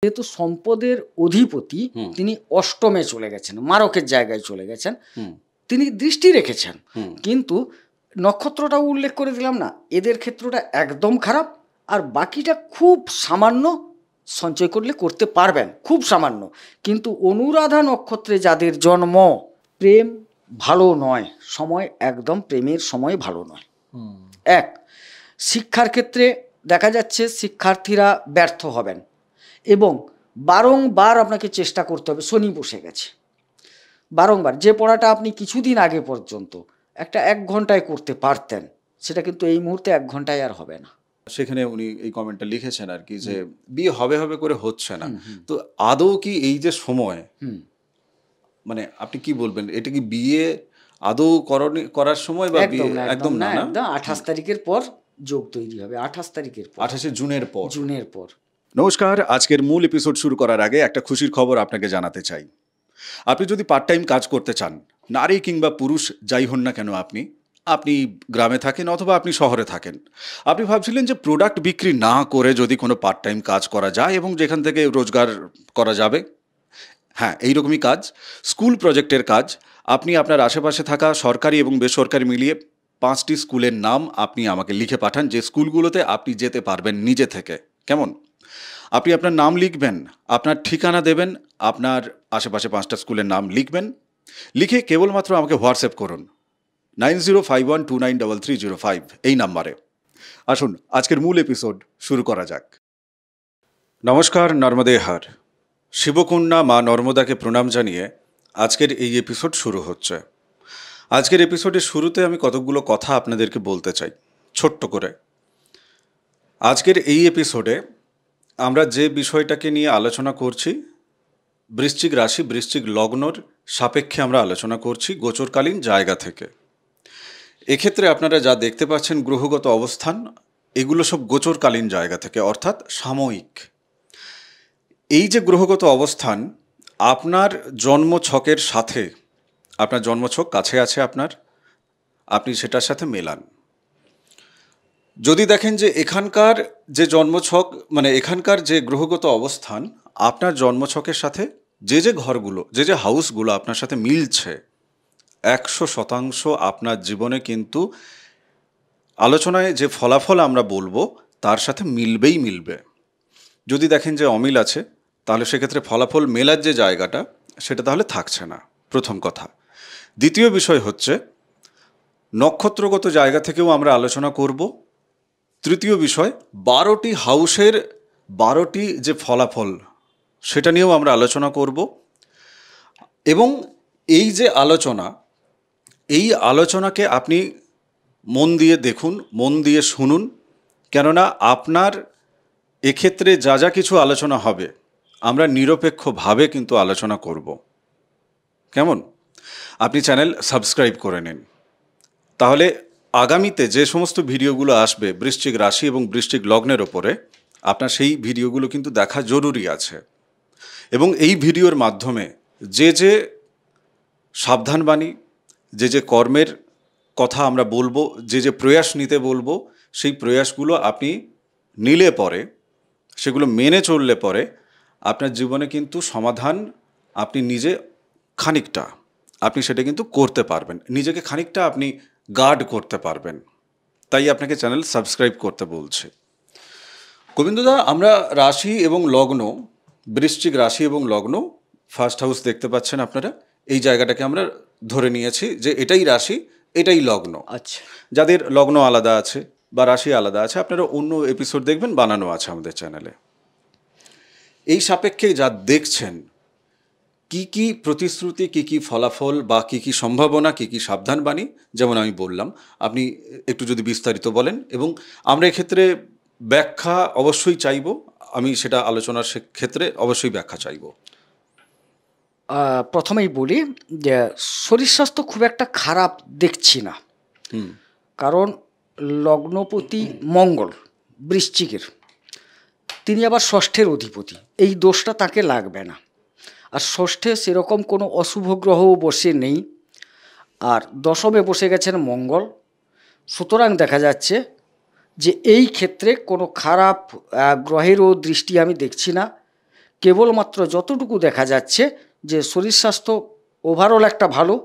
যেহেতু সম্পদের অধিপতি তিনি অষ্টমে চলে গেছেন, মারকের জায়গায় চলে গেছেন, তিনি দৃষ্টি রেখেছেন। কিন্তু নক্ষত্রটাও উল্লেখ করে দিলাম না, এদের ক্ষেত্রটা একদম খারাপ, আর বাকিটা খুব সামান্য সঞ্চয় করলে করতে পারবেন, খুব সামান্য। কিন্তু অনুরাধা নক্ষত্রে যাদের জন্ম, প্রেম ভালো নয়, সময় একদম প্রেমের সময় ভালো নয়। এক, শিক্ষার ক্ষেত্রে দেখা যাচ্ছে শিক্ষার্থীরা ব্যর্থ হবেন এবং বারংবার আপনাকে চেষ্টা করতে হবে। শনি বসে গেছে, বারংবার যে পড়াটা আপনি কিছুদিন আগে পর্যন্ত একটা 1 ঘন্টায় করতে পারতেন, সেটা কিন্তু এই মুহূর্তে 1 ঘন্টায় আর হবে না। সেখানে উনি এই কমেন্টটা লিখেছেন আর কি, যে বিয়ে হবে হবে করে হচ্ছে না। তো আদৌ কি এই যে সময়, মানে আপনি কি বলবেন, এটা কি বিয়ে আদৌ করার সময় বা বিয়ে? একদম না, একদম 28 তারিখের পর যোগ তৈরি হবে, 28 তারিখের পর, 28শে জুনের পর। জুনের পর। নমস্কার, আজকের মূল এপিসোড শুরু করার আগে একটা খুশির খবর আপনাকে জানাতে চাই। আপনি যদি পার্ট টাইম কাজ করতে চান, নারী কিংবা পুরুষ যাই হন না কেন, আপনি গ্রামে থাকেন অথবা আপনি শহরে থাকেন, আপনি ভাবছিলেন যে প্রোডাক্ট বিক্রি না করে যদি কোনো পার্ট টাইম কাজ করা যায় এবং যেখান থেকে রোজগার করা যাবে, হ্যাঁ, এইরকমই কাজ, স্কুল প্রজেক্টের কাজ। আপনি আপনার আশেপাশে থাকা সরকারি এবং বেসরকারি মিলিয়ে 5টি স্কুলের নাম আপনি আমাকে লিখে পাঠান, যে স্কুলগুলোতে আপনি যেতে পারবেন নিজে থেকে। কেমন? আপনি আপনার নাম লিখবেন, আপনার ঠিকানা দেবেন, আপনার আশেপাশে 5টা স্কুলের নাম লিখবেন, লিখে কেবলমাত্র আমাকে হোয়াটসঅ্যাপ করুন 9051293305 এই নাম্বারে। আসুন আজকের মূল এপিসোড শুরু করা যাক। নমস্কার, নর্মদে হর। শিবকন্যা মা নর্মদাকে প্রণাম জানিয়ে আজকের এই এপিসোড শুরু হচ্ছে। আজকের এপিসোডের শুরুতে আমি কতকগুলো কথা আপনাদেরকে বলতে চাই ছোট্ট করে। আজকের এই এপিসোডে আমরা যে বিষয়টাকে নিয়ে আলোচনা করছি, বৃশ্চিক রাশি, বৃশ্চিক লগ্নর সাপেক্ষে আমরা আলোচনা করছি গোচরকালীন জায়গা থেকে। এক্ষেত্রে আপনারা যা দেখতে পাচ্ছেন গ্রহগত অবস্থান, এগুলো সব গোচরকালীন জায়গা থেকে, অর্থাৎ সাময়িক। এই যে গ্রহগত অবস্থান আপনার জন্মছকের সাথে, আপনার জন্মছক কাছে আছে আপনি সেটার সাথে মেলান। যদি দেখেন যে এখানকার যে জন্মছক, মানে এখানকার যে গ্রহগত অবস্থান আপনার জন্মছকের সাথে যে যে ঘরগুলো, যে যে হাউসগুলো আপনার সাথে মিলছে, 100% আপনার জীবনে কিন্তু আলোচনায় যে ফলাফল আমরা বলবো তার সাথে মিলবেই মিলবে। যদি দেখেন যে অমিল আছে, তাহলে সেক্ষেত্রে ফলাফল মেলার যে জায়গাটা সেটা তাহলে থাকছে না, প্রথম কথা। দ্বিতীয় বিষয় হচ্ছে নক্ষত্রগত জায়গা থেকেও আমরা আলোচনা করব। তৃতীয় বিষয় 12টি হাউসের 12টি যে ফলাফল সেটা নিয়েও আমরা আলোচনা করব। এবং এই যে আলোচনা, এই আলোচনাকে আপনি মন দিয়ে দেখুন, মন দিয়ে শুনুন, কেননা আপনার এক্ষেত্রে যা যা কিছু আলোচনা হবে আমরা নিরপেক্ষভাবে কিন্তু আলোচনা করব। কেমন? আপনি চ্যানেল সাবস্ক্রাইব করে নিন, তাহলে আগামীতে যে সমস্ত ভিডিওগুলো আসবে বৃশ্চিক রাশি এবং বৃশ্চিক লগ্নের ওপরে, আপনার সেই ভিডিওগুলো কিন্তু দেখা জরুরি আছে। এবং এই ভিডিওর মাধ্যমে যে যে সাবধানবাণী, যে যে কর্মের কথা আমরা বলবো, যে যে প্রয়াস নিতে বলবো, সেই প্রয়াসগুলো আপনি নিলে পরে, সেগুলো মেনে চললে পরে আপনার জীবনে কিন্তু সমাধান আপনি নিজে খানিকটা আপনি সেটা কিন্তু করতে পারবেন, নিজেকে খানিকটা আপনি গার্ড করতে পারবেন। তাই আপনাকে চ্যানেল সাবস্ক্রাইব করতে বলছে। গোবিন্দদা, আমরা রাশি এবং লগ্ন, বৃশ্চিক রাশি এবং লগ্ন, ফার্স্ট হাউস দেখতে পাচ্ছেন আপনারা, এই জায়গাটাকে আমরা ধরে নিয়েছি যে এটাই রাশি, এটাই লগ্ন। আচ্ছা, যাদের লগ্ন আলাদা আছে বা রাশি আলাদা আছে, আপনারা অন্য এপিসোড দেখবেন, বানানো আছে আমাদের চ্যানেলে। এই সাপেক্ষে যা দেখছেন, কি কি প্রতিশ্রুতি, কি কি ফলাফল বা কি কি সম্ভাবনা, কি কি সাবধানবাণী, যেমন আমি বললাম, আপনি একটু যদি বিস্তারিত বলেন। এবং আমরা এক্ষেত্রে ব্যাখ্যা অবশ্যই চাইব, আমি সেটা আলোচনার ক্ষেত্রে অবশ্যই ব্যাখ্যা চাইব। প্রথমেই বলি যে শরীর স্বাস্থ্য খুব একটা খারাপ দেখছি না, কারণ লগ্নপতি মঙ্গল বৃশ্চিকের, তিনি আবার ষষ্ঠের অধিপতি, এই দোষটা তাকে লাগবে না। আর ষষ্ঠে সেরকম কোনো অশুভ গ্রহও বসে নেই, আর দশমে বসে গেছেন মঙ্গল। সুতরাং দেখা যাচ্ছে যে এই ক্ষেত্রে কোনো খারাপ গ্রহেরও দৃষ্টি আমি দেখছি না। কেবলমাত্র যতটুকু দেখা যাচ্ছে যে শরীর স্বাস্থ্য ওভারঅল একটা ভালো,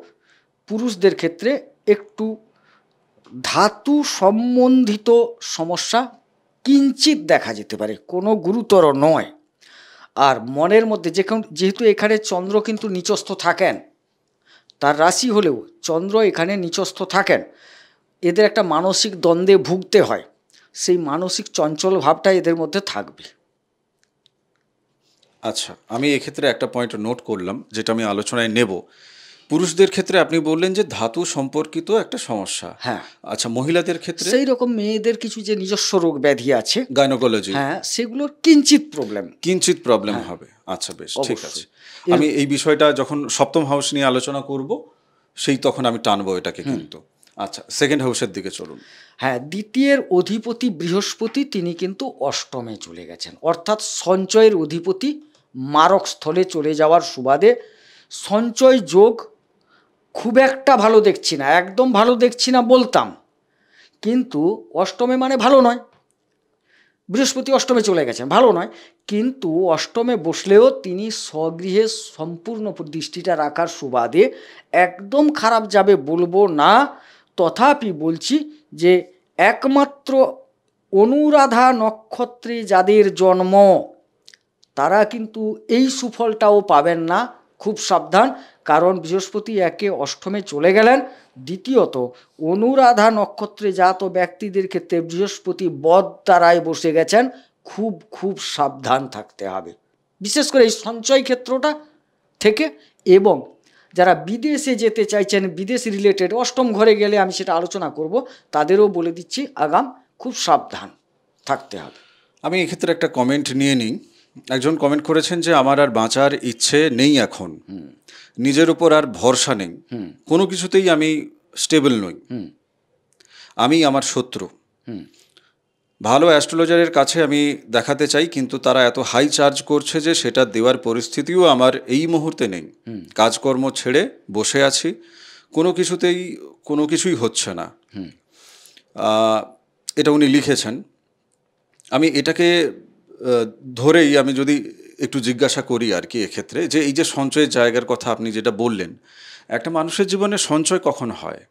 পুরুষদের ক্ষেত্রে একটু ধাতু সম্বন্ধিত সমস্যা কিঞ্চিত দেখা যেতে পারে, কোনো গুরুতর নয়। আর মনের মধ্যে যেহেতু এখানে চন্দ্র কিন্তু নিচস্থ থাকেন, তার রাশি হলেও চন্দ্র এখানে নিচস্থ থাকেন, এদের একটা মানসিক দ্বন্দ্বে ভুগতে হয়, সেই মানসিক চঞ্চল ভাবটা এদের মধ্যে থাকবে। আচ্ছা, আমি এক্ষেত্রে একটা পয়েন্ট নোট করলাম যেটা আমি আলোচনায় নেব। পুরুষদের ক্ষেত্রে আপনি বললেন যে ধাতু সম্পর্কিত একটা সমস্যা। হ্যাঁ। আচ্ছা, মহিলাদের ক্ষেত্রে সেই রকম মেয়েদের কিছু যে নিজস্ব রোগ ব্যাধি আছে, গাইনোকোলজি, হ্যাঁ, সেগুলোর কিঞ্চিত প্রবলেম হবে। আচ্ছা, বেশ, ঠিক আছে। অবশ্যই। আমি এই বিষয়টা যখন সপ্তম হাউস নিয়ে আলোচনা করব তখন আমি টানবো এটাকে কিন্তু। আচ্ছা, সেকেন্ড হাউসের দিকে চলুন। হ্যাঁ, দ্বিতীয়ের অধিপতি বৃহস্পতি তিনি কিন্তু অষ্টমে চলে গেছেন, অর্থাৎ সঞ্চয়ের অধিপতি মারক স্থলে চলে যাওয়ার সুবাদে সঞ্চয় যোগ খুব একটা ভালো দেখছি না, একদম ভালো দেখছি না বলতাম, কিন্তু অষ্টমে মানে ভালো নয়, বৃহস্পতি অষ্টমে চলে গেছেন, ভালো নয়, কিন্তু অষ্টমে বসলেও তিনি স্বগৃহে সম্পূর্ণ দৃষ্টিটা রাখার সুবাদে একদম খারাপ যাবে বলবো না। তথাপি বলছি যে একমাত্র অনুরাধা নক্ষত্রে যাদের জন্ম তারা কিন্তু এই সুফলটাও পাবেন না, খুব সাবধান। কারণ বৃহস্পতি একে অষ্টমে চলে গেলেন, দ্বিতীয়ত অনুরাধা নক্ষত্রে জাত ব্যক্তিদের ক্ষেত্রে বৃহস্পতি বদ দ্বারায় বসে গেছেন, খুব খুব সাবধান থাকতে হবে, বিশেষ করে এই সঞ্চয় ক্ষেত্রটা থেকে। এবং যারা বিদেশে যেতে চাইছেন, বিদেশ রিলেটেড অষ্টম ঘরে গেলে আমি সেটা আলোচনা করব, তাদেরও বলে দিচ্ছি আগাম খুব সাবধান থাকতে হবে। আমি এক্ষেত্রে একটা কমেন্ট নিয়ে নিই। একজন কমেন্ট করেছেন যে আমার আর বাঁচার ইচ্ছে নেই এখন, নিজের উপর আর ভরসা নেই, কোনো কিছুতেই আমি স্টেবল নই, আমি আমার শত্রু। ভালো অ্যাস্ট্রোলজারের কাছে আমি দেখাতে চাই, কিন্তু তারা এত হাই চার্জ করছে যে সেটা দেওয়ার পরিস্থিতিও আমার এই মুহূর্তে নেই। কাজকর্ম ছেড়ে বসে আছি, কোনো কিছুই হচ্ছে না। এটা উনি লিখেছেন। আমি এটাকে ধরেই আমি যদি একটু জিজ্ঞাসা করি আর কি এক্ষেত্রে, যে এই যে সঞ্চয়ের জায়গার কথা আপনি যেটা বললেন, একটা মানুষের জীবনে সঞ্চয় কখন হয়?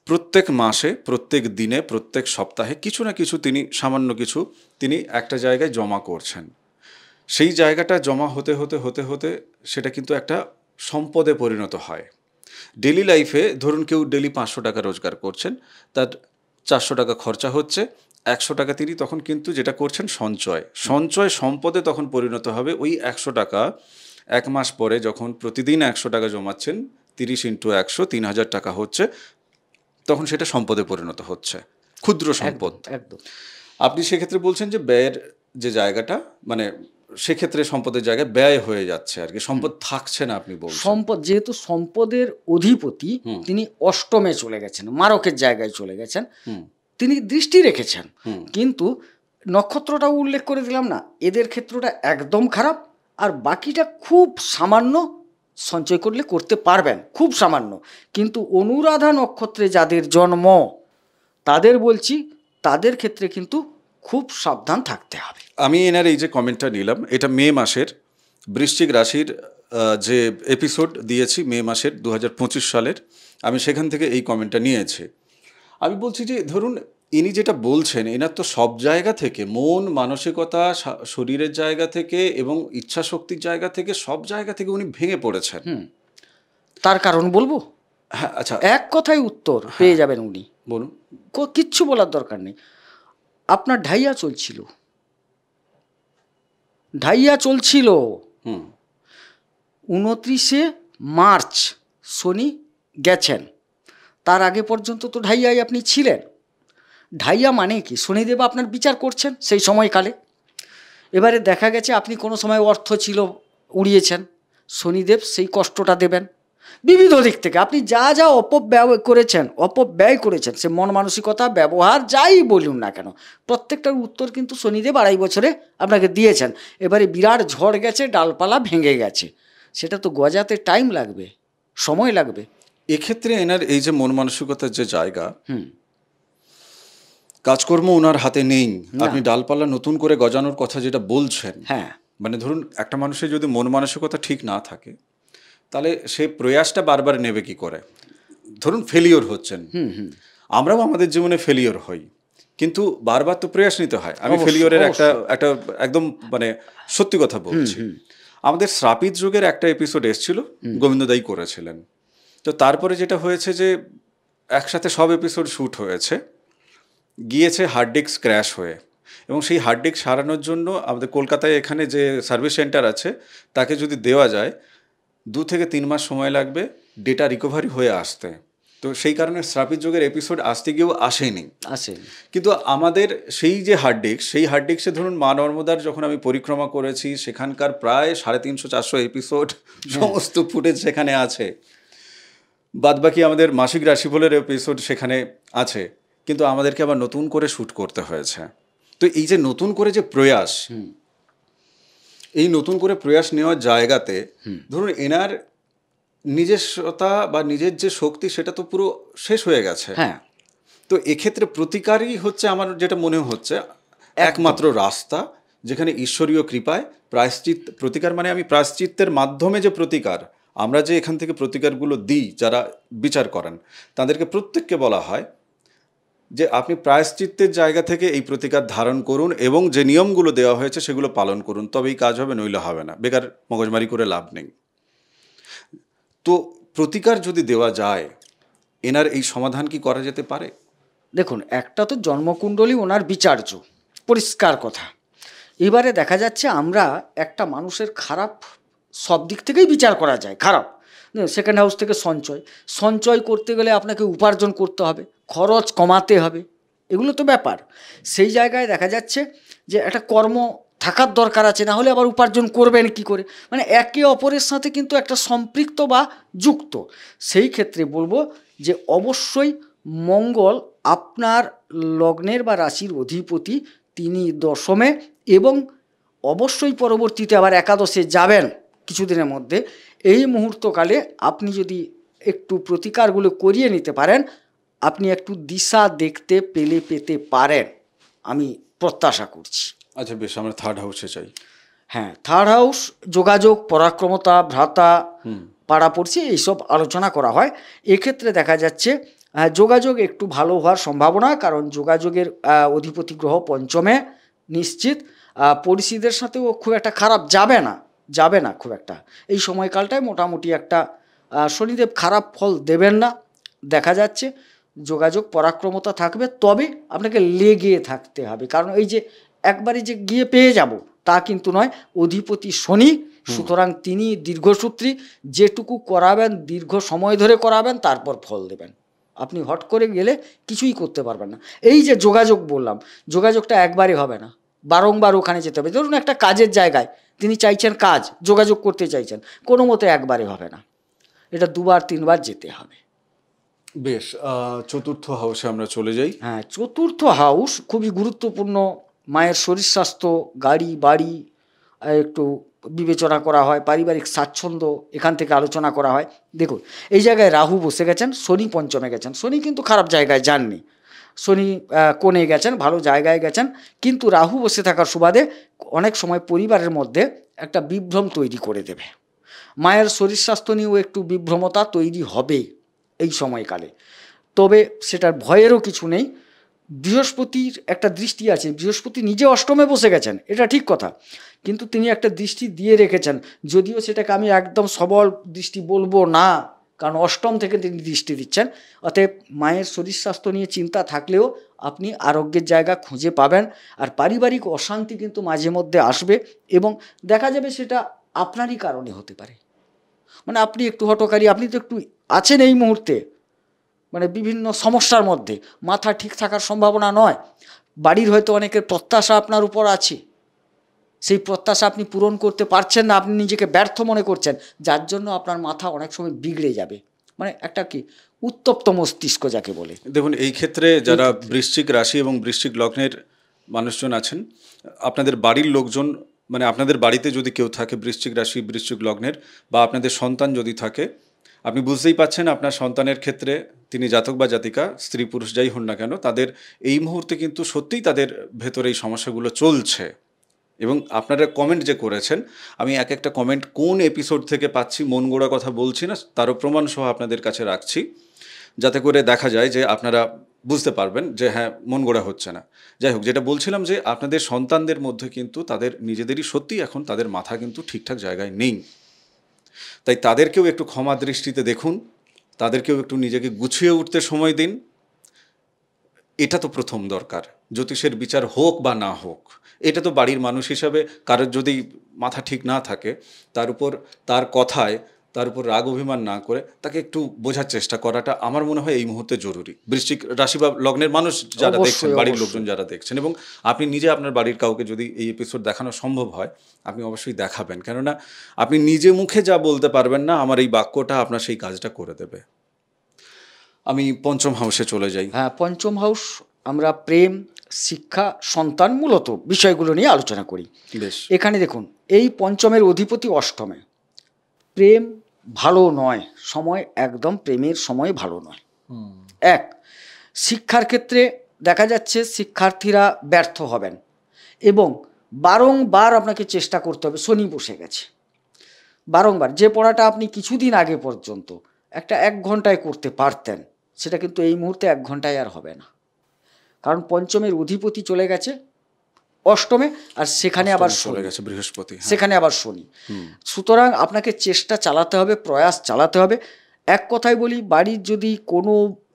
প্রত্যেক মাসে, প্রত্যেক দিনে, প্রত্যেক সপ্তাহে কিছু না কিছু সামান্য কিছু তিনি একটা জায়গায় জমা করছেন। সেই জায়গাটা জমা হতে হতে হতে হতে সেটা কিন্তু একটা সম্পদে পরিণত হয়। ডেলি লাইফে ধরুন কেউ ডেলি 500 টাকা রোজগার করছেন, তার 400 টাকা খরচা হচ্ছে, 100 টাকা তিনি তখন কিন্তু যেটা করছেন সঞ্চয় সম্পদে তখন পরিণত হবে। ওই 100 টাকা এক মাস পরে যখন প্রতিদিন 100 টাকা জমাচ্ছেন, 30 × 100 3000 টাকা হচ্ছে, তখন সেটা সম্পদে পরিণত হচ্ছে, ক্ষুদ্র সম্পদ। একদম। আপনি সেক্ষেত্রে বলছেন যে ব্যয়ের যে জায়গাটা, মানে সেক্ষেত্রে সম্পদের জায়গায় ব্যয় হয়ে যাচ্ছে আর কি, সম্পদ থাকছে না। আপনি বলছেন সম্পদ, যেহেতু সম্পদের অধিপতি তিনি অষ্টমে চলে গেছেন, মারকের জায়গায় চলে গেছেন, তিনি দৃষ্টি রেখেছেন, কিন্তু নক্ষত্রটাও উল্লেখ করে দিলাম না, এদের ক্ষেত্রটা একদম খারাপ। আর বাকিটা খুব সামান্য সঞ্চয় করলে করতে পারবেন, খুব সামান্য। কিন্তু অনুরাধা নক্ষত্রে যাদের জন্ম তাদের বলছি, তাদের ক্ষেত্রে কিন্তু খুব সাবধান থাকতে হবে। আমি এনার এই যে কমেন্টটা নিলাম, এটা মে মাসের বৃশ্চিক রাশির যে এপিসোড দিয়েছি মে মাসের 2025 সালের, আমি সেখান থেকে এই কমেন্টটা নিয়েছি। আমি বলছি যে ধরুন ইনি যেটা বলছেন, এনার তো সব জায়গা থেকে, মন মানসিকতা, শরীরের জায়গা থেকে এবং ইচ্ছা শক্তির জায়গা থেকে, সব জায়গা থেকে উনি ভেঙে পড়েছেন। তার কারণ বলবো? হ্যাঁ, আচ্ছা, এক কথায় উত্তর পেয়ে যাবেন উনি, বলুন। কিচ্ছু বলার দরকার নেই। আপনার ঢাইয়া চলছিল 29শে মার্চ শনি গেছেন, তার আগে পর্যন্ত তো ঢাইয়ায় আপনি ছিলেন। ঢাইয়া মানে কি? শনিদেব আপনার বিচার করছেন সেই সময়কালে। এবারে দেখা গেছে আপনি কোনো সময় অর্থ ছিল উড়িয়েছেন, শনিদেব সেই কষ্টটা দেবেন বিবিধ দিক থেকে। আপনি যা যা অপব্যয় করেছেন, সে মন মানসিকতা, ব্যবহার, যাই বলুন না কেন, প্রত্যেকটার উত্তর কিন্তু শনিদেব 2.5 বছরে আপনাকে দিয়েছেন। এবারে বিরাট ঝড় গেছে, ডালপালা ভেঙে গেছে, সেটা তো গজাতে টাইম লাগবে, সময় লাগবে। এক্ষেত্রে এনার এই যে মন মানসিকতার যে জায়গা, কাজকর্ম ওনার হাতে নেই। আপনি ডালপালা নতুন করে গজানোর কথা যেটা বলছেন, হ্যাঁ, মানে ধরুন একটা মানুষের যদি মন মানসিকতা ঠিক না থাকে তাহলে সে প্রয়াসটা বারবার নেবে কি করে? ধরুন ফেলিওর হচ্ছেন, আমরাও আমাদের জীবনে ফেলিওর হই, কিন্তু বারবার তো প্রয়াস নিতে হয়। আমি ফেলিওরের একটা একদম মানে সত্যি কথা বলছি। আমাদের শ্রাপিত যুগের একটা এপিসোড এসেছিল, গোবিন্দদাই করেছিলেন। তো তারপরে যেটা হয়েছে যে একসাথে সব এপিসোড শ্যুট হয়েছে, গিয়েছে হার্ড ডিস্ক ক্র্যাশ হয়ে, এবং সেই হার্ড ডিস্ক সারানোর জন্য আমাদের কলকাতায় এখানে যে সার্ভিস সেন্টার আছে তাকে যদি দেওয়া যায় 2 থেকে 3 মাস সময় লাগবে ডেটা রিকভারি হয়ে আসতে। তো সেই কারণে শ্রাপিত যুগের এপিসোড আসতে গিয়েও আসেনি। কিন্তু আমাদের সেই যে হার্ড ডিস্ক, সেই হার্ড ডিস্কে ধরুন মা নর্মদার যখন আমি পরিক্রমা করেছি, সেখানকার প্রায় 350-400 এপিসোড সমস্ত ফুটেজ সেখানে আছে। বাদবাকি আমাদের মাসিক রাশিফলের এপিসোড সেখানে আছে, কিন্তু আমাদেরকে আবার নতুন করে শ্যুট করতে হয়েছে। তো এই যে নতুন করে যে প্রয়াস, এই নতুন করে প্রয়াস নেওয়ার জায়গাতে ধরুন এনার নিজস্বতা বা নিজের যে শক্তি সেটা তো পুরো শেষ হয়ে গেছে। তো এক্ষেত্রে প্রতিকারই হচ্ছে আমার যেটা মনে হচ্ছে একমাত্র রাস্তা, যেখানে ঈশ্বরীয় কৃপায় প্রতিকার মানে আমি প্রায়শ্চিত্তের মাধ্যমে যে প্রতিকার, আমরা যে এখান থেকে প্রতিকারগুলো দিই যারা বিচার করেন তাদেরকে প্রত্যেককে বলা হয় যে আপনি প্রায়শ্চিত্তের জায়গা থেকে এই প্রতিকার ধারণ করুন এবং যে নিয়মগুলো দেওয়া হয়েছে সেগুলো পালন করুন, তবেই কাজ হবে, নইলে হবে না। বেকার মগজমারি করে লাভ নেই। তো প্রতিকার যদি দেওয়া যায়, এনার এই সমাধান কি করা যেতে পারে? দেখুন, একটা তো জন্মকুণ্ডলী ওনার বিচার্য, পরিষ্কার কথা। এবারে দেখা যাচ্ছে আমরা একটা মানুষের খারাপ সব দিক থেকেই বিচার করা যায় খারাপ। সেকেন্ড হাউস থেকে সঞ্চয় করতে গেলে আপনাকে উপার্জন করতে হবে, খরচ কমাতে হবে, এগুলো তো ব্যাপার। সেই জায়গায় দেখা যাচ্ছে যে একটা কর্ম থাকার দরকার আছে, না হলে আবার উপার্জন করবেন কি করে? মানে একে অপরের সাথে কিন্তু একটা সম্পৃক্ত বা যুক্ত। সেই ক্ষেত্রে বলবো যে অবশ্যই মঙ্গল আপনার লগ্নের বা রাশির অধিপতি, তিনি দশমে, এবং অবশ্যই পরবর্তীতে আবার একাদশে যাবেন কিছুদিনের মধ্যে। এই মুহূর্তকালে আপনি যদি একটু প্রতিকারগুলো করিয়ে নিতে পারেন, আপনি একটু দিশা দেখতে পেতে পারেন, আমি প্রত্যাশা করছি। আচ্ছা বেশ, আমরা থার্ড হাউসে চাই। হ্যাঁ, থার্ড হাউস যোগাযোগ, পরাক্রমতা, ভ্রাতা, পাড়াপড়শি, এইসব আলোচনা করা হয়। এক্ষেত্রে দেখা যাচ্ছে যোগাযোগ একটু ভালো হওয়ার সম্ভাবনা, কারণ যোগাযোগের অধিপতি গ্রহ পঞ্চমে নিশ্চিত। পরিচিতদের সাথেও খুব একটা খারাপ যাবে না খুব একটা। এই সময়কালটায় মোটামুটি একটা শনিদেব খারাপ ফল দেবেন না দেখা যাচ্ছে। যোগাযোগ পরাক্রমতা থাকবে, তবে আপনাকে লেগে থাকতে হবে, কারণ এই যে একবারে যে গিয়ে পেয়ে যাব তা কিন্তু নয়। অধিপতি শনি, সুতরাং তিনি দীর্ঘসূত্রী, যেটুকু করাবেন দীর্ঘ সময় ধরে করাবেন, তারপর ফল দেবেন। আপনি হট করে গেলে কিছুই করতে পারবেন না। এই যে যোগাযোগ বললাম, যোগাযোগটা একবারে হবে না, বারংবার ওখানে যেতে হবে। ধরুন একটা কাজের জায়গায় তিনি চাইছেন কাজ, যোগাযোগ করতে চাইছেন, কোনো মতে একবারে হবে না, এটা 2-3 বার যেতে হবে। বেশ, চতুর্থ হাউসে আমরা চলে যাই। হ্যাঁ, চতুর্থ হাউস খুবই গুরুত্বপূর্ণ। মায়ের শরীর স্বাস্থ্য, গাড়ি বাড়ি একটু বিবেচনা করা হয়, পারিবারিক স্বাচ্ছন্দ্য এখান থেকে আলোচনা করা হয়। দেখুন, এই জায়গায় রাহু বসে গেছেন, শনি পঞ্চমে গেছেন। শনি কিন্তু খারাপ জায়গায় যাননি, শনি কোণে গেছেন, ভালো জায়গায় গেছেন, কিন্তু রাহু বসে থাকার সুবাদে অনেক সময় পরিবারের মধ্যে একটা বিভ্রম তৈরি করে দেবে। মায়ের শরীর স্বাস্থ্য নিয়েও একটু বিভ্রমতা তৈরি হবে এই সময়কালে, তবে সেটার ভয়েরও কিছু নেই। বৃহস্পতির একটা দৃষ্টি আছে, বৃহস্পতি নিজে অষ্টমে বসে গেছেন, এটা ঠিক কথা, কিন্তু তিনি একটা দৃষ্টি দিয়ে রেখেছেন, যদিও সেটাকে আমি একদম সবল দৃষ্টি বলবো না, কারণ অষ্টম থেকে তিনি দৃষ্টি দিচ্ছেন। অতএব মায়ের শরীর স্বাস্থ্য নিয়ে চিন্তা থাকলেও আপনি আরোগ্যের জায়গা খুঁজে পাবেন। আর পারিবারিক অশান্তি কিন্তু মাঝে মধ্যে আসবে, এবং দেখা যাবে সেটা আপনারই কারণে হতে পারে। মানে আপনি একটু হঠকারী, আপনি তো একটু আছেন এই মুহূর্তে মানে বিভিন্ন সমস্যার মধ্যে, মাথা ঠিক থাকার সম্ভাবনা নয়। বাড়ির হয়তো অনেকের প্রত্যাশা আপনার উপর আছে, সেই প্রত্যাশা আপনি পূরণ করতে পারছেন না, আপনি নিজেকে ব্যর্থ মনে করছেন, যার জন্য আপনার মাথা অনেক সময় বিগড়ে যাবে। মানে একটা কি উত্তপ্ত মস্তিষ্ক যাকে বলে। দেখুন, এই ক্ষেত্রে যারা বৃশ্চিক রাশি এবং বৃশ্চিক লগ্নের মানুষজন আছেন, আপনাদের বাড়ির লোকজন, মানে আপনাদের বাড়িতে যদি কেউ থাকে বৃশ্চিক রাশি বৃশ্চিক লগ্নের, বা আপনাদের সন্তান যদি থাকে, আপনি বুঝতেই পাচ্ছেন আপনার সন্তানের ক্ষেত্রে তিনি জাতক বা জাতিকা, স্ত্রী পুরুষ যাই হন না কেন, তাদের এই মুহূর্তে কিন্তু সত্যিই তাদের ভেতরে এই সমস্যাগুলো চলছে। এবং আপনারা কমেন্ট যে করেছেন, আমি এক একটা কমেন্ট কোন এপিসোড থেকে পাচ্ছি, মন গড়া কথা বলছি না, তারও প্রমাণ সহ আপনাদের কাছে রাখছি, যাতে করে দেখা যায় যে আপনারা বুঝতে পারবেন যে হ্যাঁ, মন গড়া হচ্ছে না। যাই হোক, যেটা বলছিলাম যে আপনাদের সন্তানদের মধ্যে কিন্তু তাদের নিজেদেরই সত্যি এখন তাদের মাথা কিন্তু ঠিকঠাক জায়গায় নেই। তাই তাদেরকেও একটু ক্ষমা দৃষ্টিতে দেখুন, তাদেরকেও একটু নিজেকে গুছিয়ে উঠতে সময় দিন। এটা তো প্রথম দরকার। জ্যোতিষের বিচার হোক বা না হোক, এটা তো বাড়ির মানুষ হিসাবে কারোর যদি মাথা ঠিক না থাকে, তার উপর তার কথায় তার উপর রাগ অভিমান না করে তাকে একটু বোঝার চেষ্টা করাটা আমার মনে হয় এই মুহূর্তে জরুরি। বৃশ্চিক রাশি বা লগ্নের মানুষ যারা দেখছেন, বাড়ির লোকজন যারা দেখছেন, এবং আপনি নিজে আপনার বাড়ির কাউকে যদি এই এপিসোড দেখানো সম্ভব হয়, আপনি অবশ্যই দেখাবেন। কেননা আপনি নিজে মুখে যা বলতে পারবেন না, আমার এই বাক্যটা আপনার সেই কাজটা করে দেবে। আমি পঞ্চম হাউসে চলে যাই। হ্যাঁ, পঞ্চম হাউস আমরা প্রেম, শিক্ষা, সন্তান মূলত বিষয়গুলো নিয়ে আলোচনা করি। বেশ, এখানে দেখুন, এই পঞ্চমের অধিপতি অষ্টমে। প্রেম ভালো নয়, সময় একদম প্রেমের সময় ভালো নয়। এক, শিক্ষার ক্ষেত্রে দেখা যাচ্ছে শিক্ষার্থীরা ব্যর্থ হবেন এবং বারংবার আপনাকে চেষ্টা করতে হবে। শনি বসে গেছে, বারংবার যে পড়াটা আপনি কিছুদিন আগে পর্যন্ত একটা 1 ঘন্টায় করতে পারতেন, সেটা কিন্তু এই মুহূর্তে 1 ঘন্টায় আর হবে না। কারণ পঞ্চমের অধিপতি চলে গেছে অষ্টমে, আর সেখানে আবার চলে গেছে বৃহস্পতি, সেখানে আবার শনি। সুতরাং আপনাকে চেষ্টা চালাতে হবে, প্রয়াস চালাতে হবে। এক কথায় বলি, বাড়ির যদি কোনো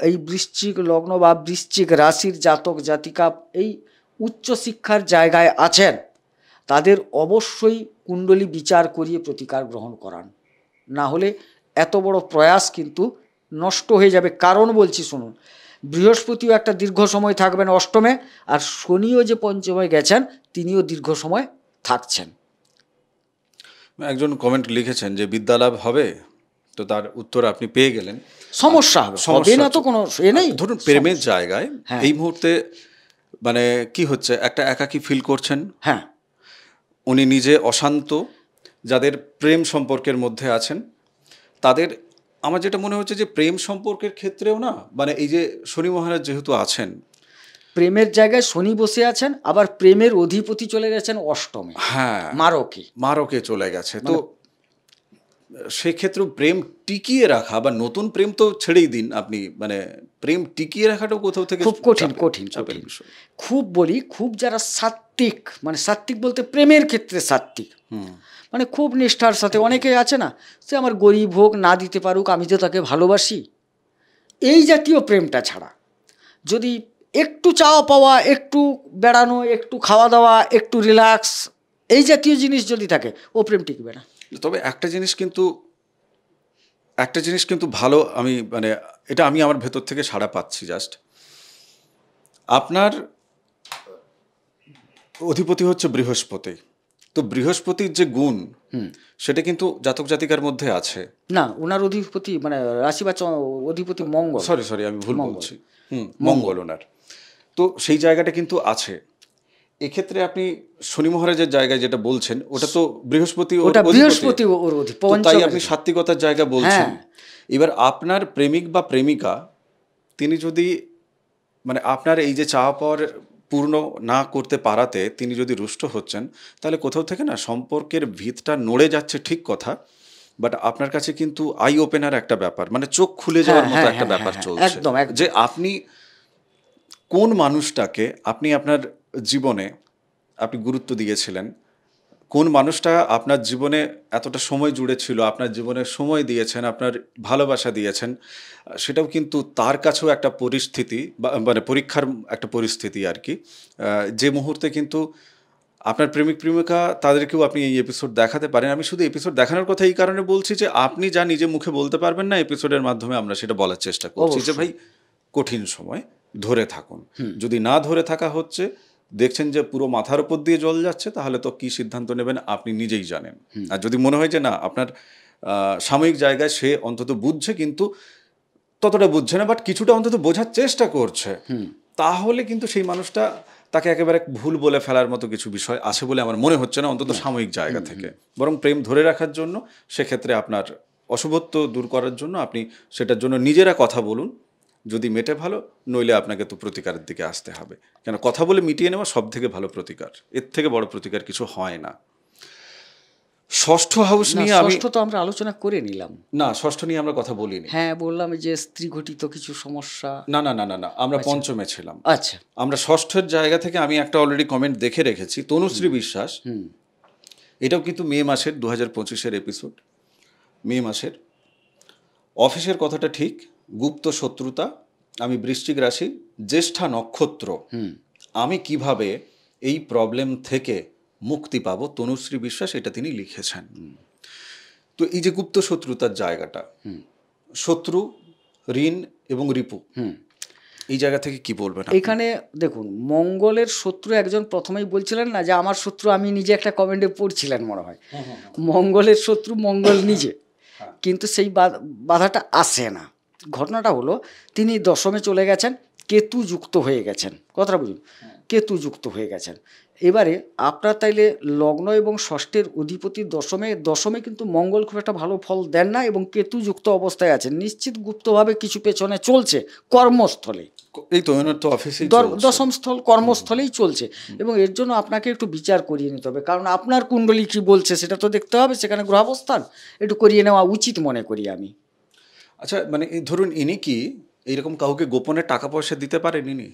এই বৃশ্চিক লগ্ন বা বৃশ্চিক রাশির জাতক জাতিকা এই উচ্চশিক্ষার জায়গায় আছেন, তাদের অবশ্যই কুণ্ডলী বিচার করিয়ে প্রতিকার গ্রহণ করান, না হলে এত বড় প্রয়াস কিন্তু নষ্ট হয়ে যাবে। কারণ বলছি শুনুন, বৃহস্পতিও একটা দীর্ঘ সময় থাকবেন অষ্টমে, আর শনিও যে পঞ্চমে গেছেন তিনিও দীর্ঘ সময় থাকছেন। একজন কমেন্ট লিখেছেন যে বিদ্যালাভ হবে, তো তার উত্তর আপনি পেয়ে গেলেন। সমস্যা হবে না তো কোনো এ নেই। ধরুন প্রেমের জায়গায় এই মুহূর্তে মানে কি হচ্ছে, একটা একাকী ফিল করছেন। হ্যাঁ, উনি নিজে অশান্ত, যাদের প্রেম সম্পর্কের মধ্যে আছেন তাদের, আমার যেটা মনে হচ্ছে যে প্রেম সম্পর্কের ক্ষেত্রেও না, মানে এই যে শনি মহারাজ যেহেতু আছেন, প্রেমের জায়গায় শনি বসে আছেন, আবার প্রেমের অধিপতি চলে গেছেন অষ্টমে। হ্যাঁ, মারকে চলে গেছে। তো সেক্ষেত্রে প্রেম টিকিয়ে রাখা বা নতুন প্রেম তো ছেড়েই দিন আপনি, মানে প্রেম টিকিয়ে রাখাটাও কোথাও থেকে খুব কঠিন। খুব বলি, খুব যারা সাত্ত্বিক, মানে সাত্ত্বিক বলতে প্রেমের ক্ষেত্রে সাত্ত্বিক, মানে খুব নিষ্ঠার সাথে, অনেকে আছে না, সে আমার গরিব হোক না দিতে পারুক, আমি তো তাকে ভালোবাসি, এই জাতীয় প্রেমটা ছাড়া যদি একটু চাওয়া পাওয়া, একটু বেড়ানো, একটু খাওয়া দাওয়া, একটু রিল্যাক্স, এই জাতীয় জিনিস যদি থাকে, ও প্রেম টিকবে না। তবে একটা জিনিস কিন্তু ভালো, আমি মানে এটা আমি আমার ভেতর থেকে সাড়া পাচ্ছি। জাস্ট আপনার অধিপতি হচ্ছে বৃহস্পতি, তো বৃহস্পতির যে গুণ সেটা কিন্তু জাতক জাতিকার মধ্যে আছে না। ওনার অধিপতি মানে রাশি বা অধিপতি মঙ্গল, সরি আমি ভুল বলছি, মঙ্গল ওনার, তো সেই জায়গাটা কিন্তু আছে। এক্ষেত্রে আপনি শনি মহারাজের জায়গায় যেটা বলছেন, ওটা তো বৃহস্পতি, তাই আপনি সাত্ত্বিকতার জায়গা বলছেন। এবার আপনার প্রেমিক বা প্রেমিকা, তিনি যদি মানে আপনার এই যে চাওয়া পাওয়ার পূর্ণ না করতে পারাতে তিনি যদি রুষ্ট হচ্ছেন, তাহলে কোথাও থেকে না সম্পর্কের ভিতটা নড়ে যাচ্ছে, ঠিক কথা, বাট আপনার কাছে কিন্তু আই ওপেনার একটা ব্যাপার, মানে চোখ খুলে যাওয়ার মতো একটা ব্যাপার চলছে, যে আপনি কোন মানুষটাকে আপনি আপনার জীবনে আপনি গুরুত্ব দিয়েছিলেন, কোন মানুষটা আপনার জীবনে এতটা সময় জুড়ে ছিল, আপনার জীবনে সময় দিয়েছেন, আপনার ভালোবাসা দিয়েছেন, সেটাও কিন্তু তার কাছেও একটা পরিস্থিতি, মানে পরীক্ষার একটা পরিস্থিতি আর কি, যে মুহূর্তে কিন্তু আপনার প্রেমিক প্রেমিকা তাদেরকেও আপনি এই এপিসোড দেখাতে পারেন। আমি শুধু এপিসোড দেখানোর কথা এই কারণে বলছি যে আপনি যা নিজে মুখে বলতে পারবেন না, এপিসোডের মাধ্যমে আমরা সেটা বলার চেষ্টা করছি যে ভাই কঠিন সময় ধরে থাকুন। যদি না ধরে থাকা হচ্ছে, দেখছেন যে পুরো মাথার উপর দিয়ে জল যাচ্ছে, তাহলে তো কি সিদ্ধান্ত নেবেন আপনি নিজেই জানেন। আর যদি মনে হয় যে না, আপনার সাময়িক জায়গায় সে অন্তত বুঝছে, কিন্তু ততটা বুঝছে না, বাট কিছুটা অন্তত বোঝার চেষ্টা করছে, তাহলে কিন্তু সেই মানুষটা, তাকে একেবারে ভুল বলে ফেলার মতো কিছু বিষয় আছে বলে আমার মনে হচ্ছে না, অন্তত সাময়িক জায়গা থেকে। বরং প্রেম ধরে রাখার জন্য, সেক্ষেত্রে আপনার অশুভত্ব দূর করার জন্য আপনি সেটার জন্য নিজেরা কথা বলুন, যদি মেটে ভালো, নইলে আপনাকে তো প্রতিকারের দিকে আসতে হবে। কেন, কথা বলে মিটিয়ে নেওয়া সব থেকে ভালো প্রতিকার, এর থেকে বড় প্রতিকার কিছু হয় না। ষষ্ঠ হাউস নিয়ে আমি ষষ্ঠ তো আমরা আলোচনা করে নিলাম। না, ষষ্ঠ নিয়ে আমরা কথা বলিনি। হ্যাঁ, বললাম যে স্ত্রী ঘটিত কিছু সমস্যা। না না না না না, আমরা পঞ্চমে ছিলাম। আচ্ছা, আমরা ষষ্ঠের জায়গা থেকে আমি একটা অলরেডি কমেন্ট দেখে রেখেছি, তনুশ্রী বিশ্বাস। এটাও কিন্তু মে মাসের 2025-এর এপিসোড, মে মাসের। অফিসের কথাটা ঠিক, গুপ্ত শত্রুতা, আমি বৃশ্চিক রাশি, জ্যেষ্ঠা নক্ষত্র, আমি কিভাবে এই প্রবলেম থেকে মুক্তি পাবো, তনুশ্রী বিশ্বাস এটা তিনি লিখেছেন। তো এই যে গুপ্ত শত্রুতার জায়গাটা, শত্রু, ঋণ এবং রিপু, এই জায়গা থেকে কি বলবেন? এখানে দেখুন, মঙ্গলের শত্রু একজন প্রথমেই বলছিলেন না যে আমার শত্রু, আমি নিজে একটা কমেন্টে পড়ছিলেন মনে হয়, মঙ্গলের শত্রু মঙ্গল নিজে, কিন্তু সেই বাধাটা আসে না। ঘটনাটা হলো তিনি দশমে চলে গেছেন, কেতু যুক্ত হয়ে গেছেন, কথাটা বুঝুন, কেতু যুক্ত হয়ে গেছেন। এবারে আপনার তাইলে লগ্ন এবং ষষ্ঠের অধিপতি দশমে কিন্তু মঙ্গল খুব একটা ভালো ফল দেন না, এবং কেতু যুক্ত অবস্থায় আছেন, নিশ্চিত গুপ্তভাবে কিছু পেছনে চলছে কর্মস্থলে, এই তো অফিসে দশম স্থল কর্মস্থলেই চলছে, এবং এর জন্য আপনাকে একটু বিচার করিয়ে নিতে হবে, কারণ আপনার কুণ্ডলী কি বলছে সেটা তো দেখতে হবে, সেখানে গ্রহাবস্থান একটু করিয়ে নেওয়া উচিত মনে করি আমি। আচ্ছা, মানে ধরুন ইনি কি এইরকম কাউকে গোপনে টাকা পয়সা দিতে পারেন ইনি?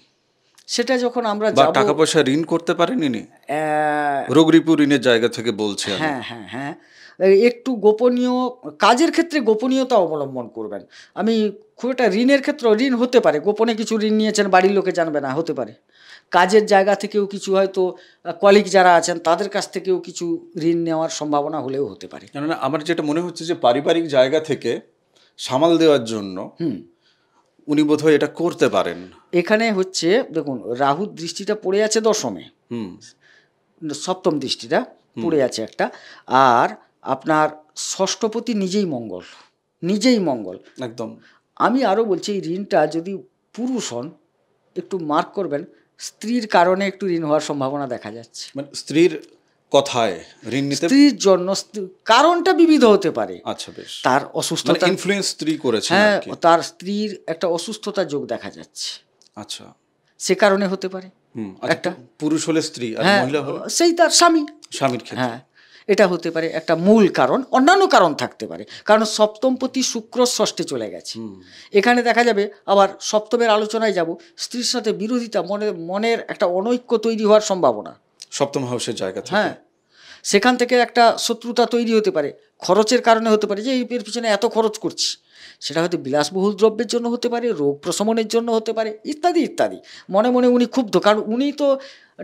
সেটা যখন আমরা যাব, টাকা পয়সা ঋণ করতে পারেন ইনি? রোগ রিপু ঋণের জায়গা থেকে বলছে। হ্যাঁ হ্যাঁ হ্যাঁ, একটু গোপনীয় কাজের ক্ষেত্রে গোপনীয়তা অবলম্বন করবেন। আমি খুব একটা ঋণের ক্ষেত্রে, ঋণ হতে পারে গোপনে কিছু ঋণ নিয়েছেন, বাড়ির লোকে জানবে না, হতে পারে। কাজের জায়গা থেকেও কিছু, হয়তো কলিগ যারা আছেন তাদের কাছ থেকেও কিছু ঋণ নেওয়ার সম্ভাবনা হলেও হতে পারে। কেননা আমার যেটা মনে হচ্ছে যে পারিবারিক জায়গা থেকে সামাল দেওয়ার জন্য উনি বোধহয় এটা করতে পারেন। এখানে হচ্ছে দেখুন, রাহুর দৃষ্টিটা পড়ে আছে দশমে, সপ্তম দৃষ্টিটা পড়ে আছে একটা, আর আপনার ষষ্ঠপতি নিজেই মঙ্গল একদম। আমি আরও বলছি, এই ঋণটা যদি পুরুষ হন একটু মার্ক করবেন, স্ত্রীর কারণে একটু ঋণ হওয়ার সম্ভাবনা দেখা যাচ্ছে। মানে স্ত্রীর কথায় ঋণ নিতে, স্ত্রীর জন্য কারণটা বিবিধ হতে পারে। আচ্ছা, বেশ। তার অসুস্থতা, ইনফ্লুয়েন্স স্ত্রী করেছে, হ্যাঁ, তার স্ত্রীর একটা অসুস্থতার যোগ দেখা যাচ্ছে, আচ্ছা, সে কারণে হতে পারে। একটা পুরুষ হলে স্ত্রী, আর মহিলা হলে সেই তার স্বামীর ক্ষেত্রে, হ্যাঁ, এটা হতে পারে একটা মূল কারণ। অন্যান্য কারণ থাকতে পারে, কারণ সপ্তমপতি শুক্র ষষ্ঠে চলে গেছে। এখানে দেখা যাবে, আবার সপ্তমের আলোচনায় যাব, স্ত্রীর সাথে বিরোধিতা, মনের একটা অনৈক্য তৈরি হওয়ার সম্ভাবনা সপ্তম হাউসের জায়গা থেকে। হ্যাঁ, সেখান থেকে একটা শত্রুতা তৈরি হতে পারে, খরচের কারণে হতে পারে, যে এর পিছনে এত খরচ করছি, সেটা হয়তো বিলাসবহুল দ্রব্যের জন্য হতে পারে, রোগ প্রশমনের জন্য হতে পারে, ইত্যাদি ইত্যাদি। মনে মনে উনি ক্ষুব্ধ, কারণ উনি তো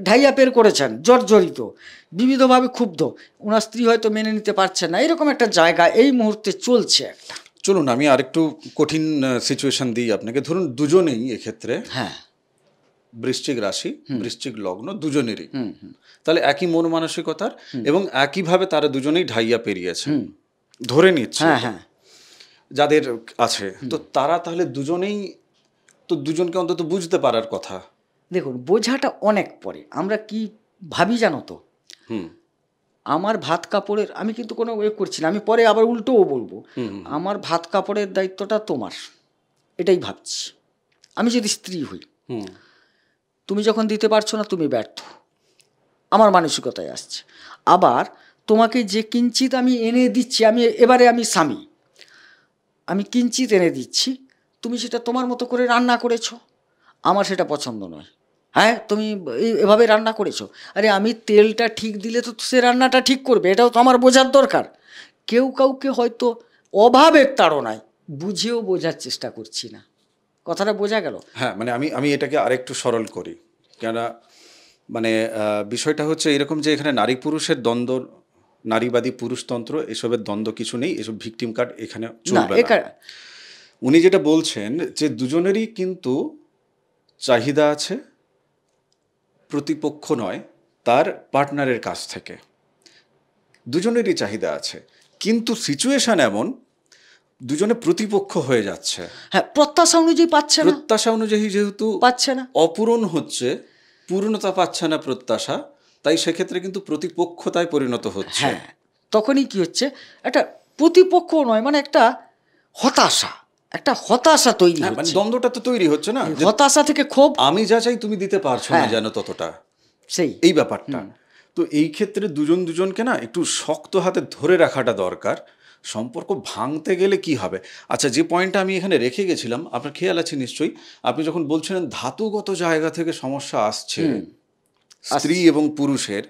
ঢাইয়াপের করেছেন, জর্জরিত, বিবিধভাবে ক্ষুব্ধ, ওনার স্ত্রী হয়তো মেনে নিতে পারছেন না, এরকম একটা জায়গা এই মুহূর্তে চলছে একটা। চলুন আমি আরেকটু কঠিন সিচুয়েশন দিই আপনাকে। ধরুন দুজনেই এক্ষেত্রে, হ্যাঁ, বৃশ্চিক রাশি, বৃশ্চিক লগ্ন, দুজনেরই, তাহলে একই মন মানসিকতার, এবং একইভাবে তারা দুজনেই ঢাইয়া পেরিয়েছে ধরে নিচ্ছে, হ্যাঁ, যাদের আছে, তো তারা তাহলে দুজনেই তো দুজনকে অন্তত বুঝতে পারার কথা। দেখুন, বোঝাটা অনেক পরে, আমরা কি ভাবি জানো তো, আমার ভাত কাপড়ের, আমি কিন্তু কোনো করছি না, আমি পরে আবার উল্টোও বলবো, আমার ভাত কাপড়ের দায়িত্বটা তোমার, এটাই ভাবছি। আমি যদি স্ত্রী হই, তুমি যখন দিতে পারছো না, তুমি ব্যর্থ, আমার মানসিকতায় আসছে। আবার তোমাকে যে কিঞ্চিত আমি এনে দিচ্ছি, আমি স্বামী, আমি কিঞ্চিত এনে দিচ্ছি, তুমি সেটা তোমার মতো করে রান্না করেছো, আমার সেটা পছন্দ নয়। হ্যাঁ, তুমি এভাবে রান্না করেছো, আরে আমি তেলটা ঠিক দিলে তো সে রান্নাটা ঠিক করবে, এটাও তো আমার বোঝার দরকার। কেউ কাউকে হয়তো অভাবের তাড়নায় বুঝেও বোঝার চেষ্টা করছি না, কথাটা বোঝা গেল? হ্যাঁ, মানে আমি এটাকে আরেকটু সরল করি, কেননা মানে বিষয়টা হচ্ছে এরকম যে এখানে নারী পুরুষের দ্বন্দ্ব, নারীবাদী পুরুষতন্ত্র, এসবের দ্বন্দ্ব কিছু নেই, এসব ভিকটিম কার্ড এখানে চলবে না। উনি যেটা বলছেন যে দুজনেরই কিন্তু চাহিদা আছে, প্রতিপক্ষ নয়, তার পার্টনারের কাছ থেকে দুজনেরই চাহিদা আছে, কিন্তু সিচুয়েশন এমন দুজনে প্রতিপক্ষ হয়ে যাচ্ছে। হ্যাঁ, প্রত্যাশা অনুযায়ী পাচ্ছে না, প্রত্যাশা অনুযায়ী যেহেতু পাচ্ছে না, অপূরণ হচ্ছে, পূর্ণতা পাচ্ছে না প্রত্যাশা, তাই সেক্ষেত্রে কিন্তু প্রতিপক্ষতায় পরিণত হচ্ছে। হ্যাঁ, তখনই কি হচ্ছে, একটা প্রতিপক্ষ নয়, মানে একটা হতাশা, একটা হতাশা তৈরি মানে হচ্ছে, দ্বন্দ্বটা তো তৈরি হচ্ছে না, হতাশা থেকে ক্ষোভ, আমি যা চাই তুমি দিতে পারছো না যেন ততটা, সেই এই ব্যাপারটা। তো এই ক্ষেত্রে দুজন দুজনকে না একটু শক্ত হাতে ধরে রাখাটা দরকার। সম্পর্ক ভাঙতে গেলে কি হবে? আচ্ছা, যে পয়েন্টটা আমি এখানে রেখে গেছিলাম, আপনার খেয়াল আছে নিশ্চয়ই, আপনি যখন বলছিলেন ধাতুগত জায়গা থেকে সমস্যা আসছে স্ত্রী এবং পুরুষের,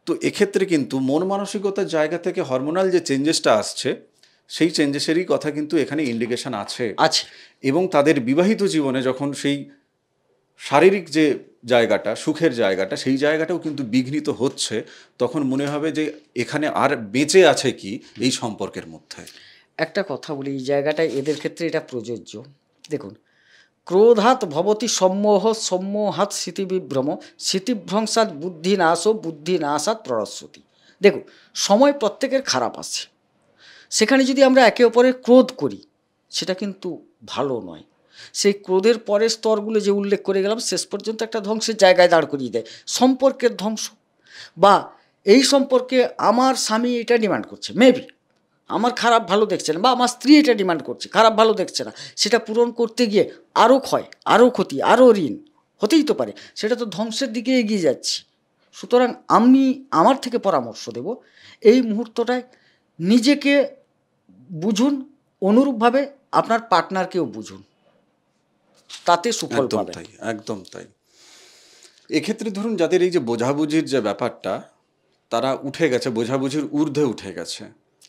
তো এক্ষেত্রে কিন্তু মন মানসিকতার জায়গা থেকে হরমোনাল যে চেঞ্জেসটা আসছে, সেই চেঞ্জেসেরই কথা কিন্তু এখানে ইন্ডিকেশন আছে। এবং তাদের বিবাহিত জীবনে যখন সেই শারীরিক যে জায়গাটা, সুখের জায়গাটা, সেই জায়গাটাও কিন্তু বিঘ্নিত হচ্ছে, তখন মনে হবে যে এখানে আর বেঁচে আছে কি এই সম্পর্কের মধ্যে। একটা কথা বলি, এই জায়গাটায় এদের ক্ষেত্রে এটা প্রযোজ্য। দেখুন, ক্রোধাৎ ভবতি সম্মোহ, সম্মোহাৎ স্মৃতিবিভ্রম, স্মৃতিভ্রংসাৎ বুদ্ধিনাশ, বুদ্ধিনাশাৎ প্ররস্বতী। দেখুন, সময় প্রত্যেকের খারাপ আছে, সেখানে যদি আমরা একে অপরের ক্রোধ করি, সেটা কিন্তু ভালো নয়। সেই ক্রোধের পরের স্তরগুলো যে উল্লেখ করে গেলাম, শেষ পর্যন্ত একটা ধ্বংসের জায়গায় দাঁড় করিয়ে দেয়, সম্পর্কের ধ্বংস। বা এই সম্পর্কে আমার স্বামী এটা ডিমান্ড করছে, মেবি আমার খারাপ ভালো দেখছে না, বা আমার স্ত্রী এটা ডিমান্ড করছে, খারাপ ভালো দেখছে না, সেটা পূরণ করতে গিয়ে আরও ক্ষয়, আরও ক্ষতি, আরও ঋণ হতেই তো পারে, সেটা তো ধ্বংসের দিকে এগিয়ে যাচ্ছি। সুতরাং আমি আমার থেকে পরামর্শ দেব, এই মুহূর্তটায় নিজেকে বুঝুন, অনুরূপভাবে আপনার পার্টনারকেও বুঝুন, তাতে সুফল পাবেন। তাই, একদম তাই। এক্ষেত্রে ধরুন, যাদের এই যে বোঝাবুঝির যে ব্যাপারটা, তারা উঠে গেছে, বোঝাবুঝির ঊর্ধ্বে উঠে গেছে,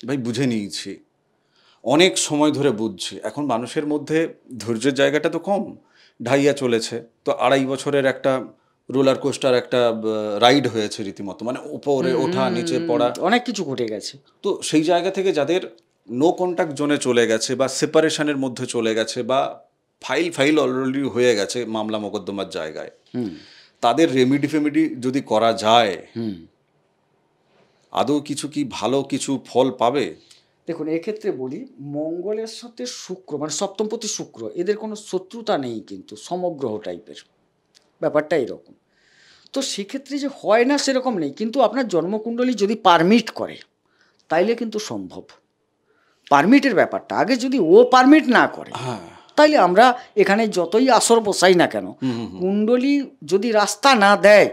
ভাই বুঝে নিয়েছি, অনেক সময় ধরে বুঝছি, এখন মানুষের মধ্যে ধৈর্যের জায়গাটা তো কম, ঢাইয়া চলেছে, তো 2.5 বছরের একটা রোলার কোস্টার একটা রাইড হয়েছে রীতিমতো, মানে উপরে ওঠা নিচে পড়া, অনেক কিছু ঘটে গেছে। তো সেই জায়গা থেকে যাদের নো কন্ট্যাক্ট জোনে চলে গেছে, বা সেপারেশনের মধ্যে চলে গেছে, বা ফাইল অলরেডি হয়ে গেছে মামলা মোকদ্দমার জায়গায়, তাদের রেমিডি যদি করা যায়, আদৌ কিছু কি ভালো কিছু ফল পাবে? দেখুন, এক্ষেত্রে বলি, মঙ্গলের সাথে শুক্র, মানে সপ্তমপতি শুক্র, এদের কোনো শত্রুতা নেই, কিন্তু সমগ্রহ টাইপের ব্যাপারটা এরকম। তো সেক্ষেত্রে যে হয় না সেরকম নেই, কিন্তু আপনার জন্মকুণ্ডলী যদি পারমিট করে তাইলে কিন্তু সম্ভব। পারমিটের ব্যাপারটা আগে, যদি ও পারমিট না করে, তাইলে আমরা এখানে যতই আসর বসাই না কেন, কুণ্ডলী যদি রাস্তা না দেয়,